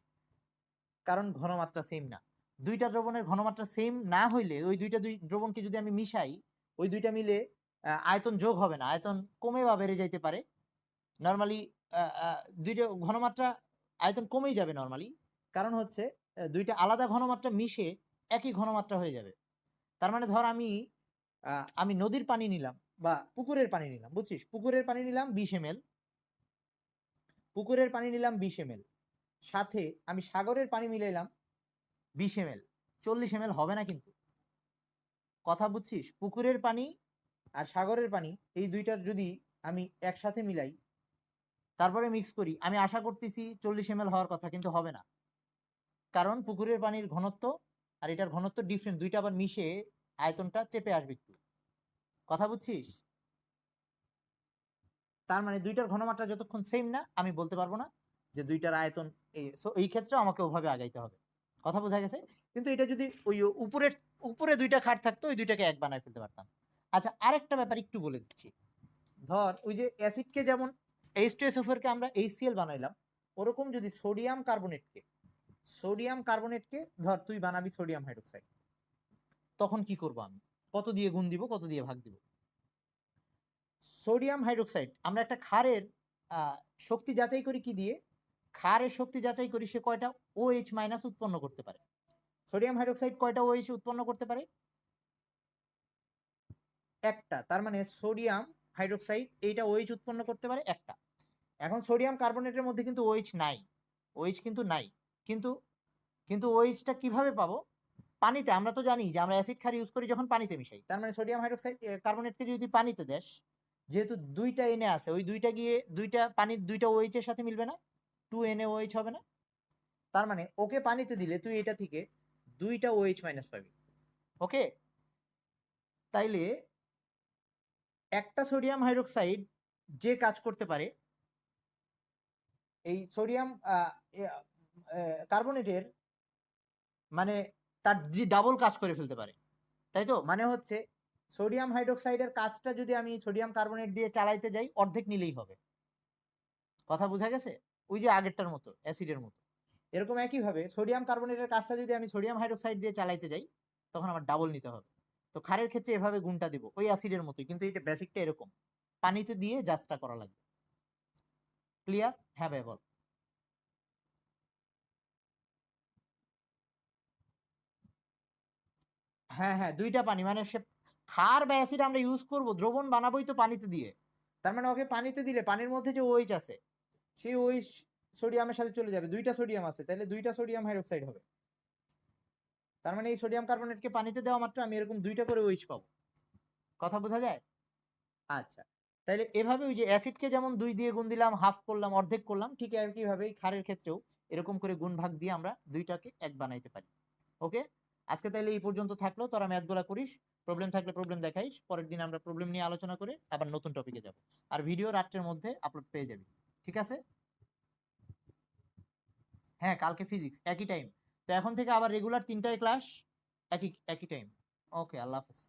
কারণ ঘনমাত্রা সেম না। দুইটা দ্রবণের ঘনমাত্রা সেম না হইলে, ওই দুই দ্রবণকে যদি আমি মিশাই, ওই দুইটা মিলে আয়তন যোগ হবে না, আয়তন কমে বা বেড়ে যাইতে পারে। নর্মালি দুইটা ঘনমাত্রা আয়তন কমেই যাবে নর্মালি, কারণ হচ্ছে দুইটা আলাদা ঘনমাত্রা মিশে একই ঘনমাত্রা হয়ে যাবে। তার মানে ধর আমি নদীর পানি নিলাম বা পুকুরের পানি নিলাম, বুঝছিস, পুকুরের পানি নিলাম 20 ml, পুকুরের পানি নিলাম 20 ml, সাথে আমি সাগরের পানি মিলাইলাম 20 ml, 40 ml হবে না কিন্তু। কথা বুঝছিস? পুকুরের পানি আর সাগরের পানি, এই দুইটার যদি আমি একসাথে মিলাই, তারপরে মিক্স করি, আমি আশা করতেছি 40 ml হওয়ার কথা, কিন্তু হবে না। কারণ পুকুরের পানির ঘনত্ব আর এটার ঘনত্ব ডিফারেন্ট, দুইটা আবার মিশে আয়তনটা চেপে আসবে একটু। কথা বুঝছিস? তার মানে দুইটার ঘনমাত্রা যতক্ষণ সেম না, আমি বলতে পারবো না যে দুইটার আয়তন এই ক্ষেত্রে আমাকে ওভাবে আগাইতে হবে। কথা বোঝা গেছে? কিন্তু এটা যদি ওই উপরে দুইটা খাট থাকতো, ওই দুইটাকে এক বানায় ফেলতে পারতাম। আচ্ছা, আরেকটা ব্যাপার একটু বলে দিচ্ছি। ধর ওই যে অ্যাসিডকে যেমন H2SO4 কে আমরা HCl বানাইলাম, ওরকম যদি সোডিয়াম কার্বনেটকে ধর তুই বানাবি সোডিয়াম হাইড্রোক্সাইড, তখন কি করব আমি? কত দিয়ে গুণ দিব, কত দিয়ে ভাগ দিব? সোডিয়াম হাইড্রোক্সাইড আমরা একটা ক্ষারের শক্তি যাচাই করি কি দিয়ে? ক্ষারের শক্তি যাচাই করি সে কয়টা OH মাইনাস উৎপন্ন করতে পারে। সোডিয়াম হাইড্রোক্সাইড কয়টা OH উৎপন্ন করতে পারে? একটা। তার মানে সোডিয়াম হাইড্রোক্সাইড এইটা OH উৎপন্ন করতে পারে একটা। এখন সোডিয়াম কার্বনেটের মধ্যে কিন্তু OH নাই, OH কিন্তু নাই। কিন্তু কিন্তু OH টা কিভাবে পাবো? পানিতে। আমরা তো জানি যে আমরা অ্যাসিড ক্ষার ইউজ করি যখন পানিতে মিশাই। তার মানে সোডিয়াম হাইড্রোক্সাইড কার্বনেটকে যদি পানিতে দেশ, যেহেতু দুইটা এনে আছে, ওই দুইটা গিয়ে দুইটা পানির দুইটা OH এর সাথে মিলবে না, 2NaOH হবে না? তার মানে ওকে পানিতে দিলে তুই এটা থেকে দুইটা OH মাইনাস পাবি। ওকে, তাইলে একটা সোডিয়াম হাইড্রোক্সাইড যে কাজ করতে পারে, এই সোডিয়াম কার্বনেটের মানে তার ডাবল কাজ করে ফেলতে পারে, তাই তো? মানে হচ্ছে সোডিয়াম হাইড্রোক্সাইডের কাজটা যদি আমি সোডিয়াম কার্বনেট দিয়ে চালাইতে যাই, অর্ধেক নিলেই হবে। কথা বোঝা গেছে? ওই যে আগেরটার মতো, অ্যাসিডের মতো। এরকম একই ভাবে সোডিয়াম কার্বনেটের কাজটা যদি আমি সোডিয়াম হাইড্রোক্সাইড দিয়ে চালাইতে যাই, তখন আমার ডাবল নিতে হবে। তো ক্ষারের ক্ষেত্রে এভাবে গুণটা দিব, ওই অ্যাসিডের মতোই, কিন্তু এটা বেসিকটা এরকম, পানিতে দিয়ে জাজটা করা লাগবে। ক্লিয়ার? হ্যাঁ ভাই বল। হ্যাঁ হ্যাঁ, দুইটা পানি, মানে সে ক্ষার বা অ্যাসিড আমরা ইউজ করব, দ্রবণ বানাবোই তো পানিতে দিয়ে। তার মানে ওকে পানিতে দিলে পানির মধ্যে যে OH আছে, সেই OH সোডিয়ামের সাথে চলে যাবে, দুইটা সোডিয়াম আছে, তাহলে দুইটা সোডিয়াম হাইড্রোক্সাইড হবে। তার মানে এই সোডিয়াম কার্বনেটকে পানিতে দেওয়া মাত্র আমি এরকম দুইটা করে OH পাবো। কথা বোঝা যায়? আচ্ছা, তাহলে এভাবে ওই যে অ্যাসিডকে যেমন 2 দিয়ে গুণ দিলাম, হাফ করলাম, অর্ধেক করলাম, ঠিক একই ভাবে ক্ষারের ক্ষেত্রেও এরকম করে গুণ ভাগ দিয়ে আমরা দুইটাকে এক বানাইতে পারি। ওকে, আজকে তাহলে এই পর্যন্ত থাকলো, তোরা ম্যাথগুলা করিস, প্রবলেম থাকলে প্রবলেম দেখাইস, পরের দিন আমরা প্রবলেম নিয়ে আলোচনা করে আবার নতুন টপিকে যাব। আর ভিডিও রাত্রের মধ্যে আপলোড পেয়ে যাবি, ঠিক আছে? হ্যাঁ, কালকে ফিজিক্স একই টাইম। তো এখন থেকে আবার রেগুলার 3টায় ক্লাস, একই একই টাইম। ওকে, আল্লাহ হাফেজ।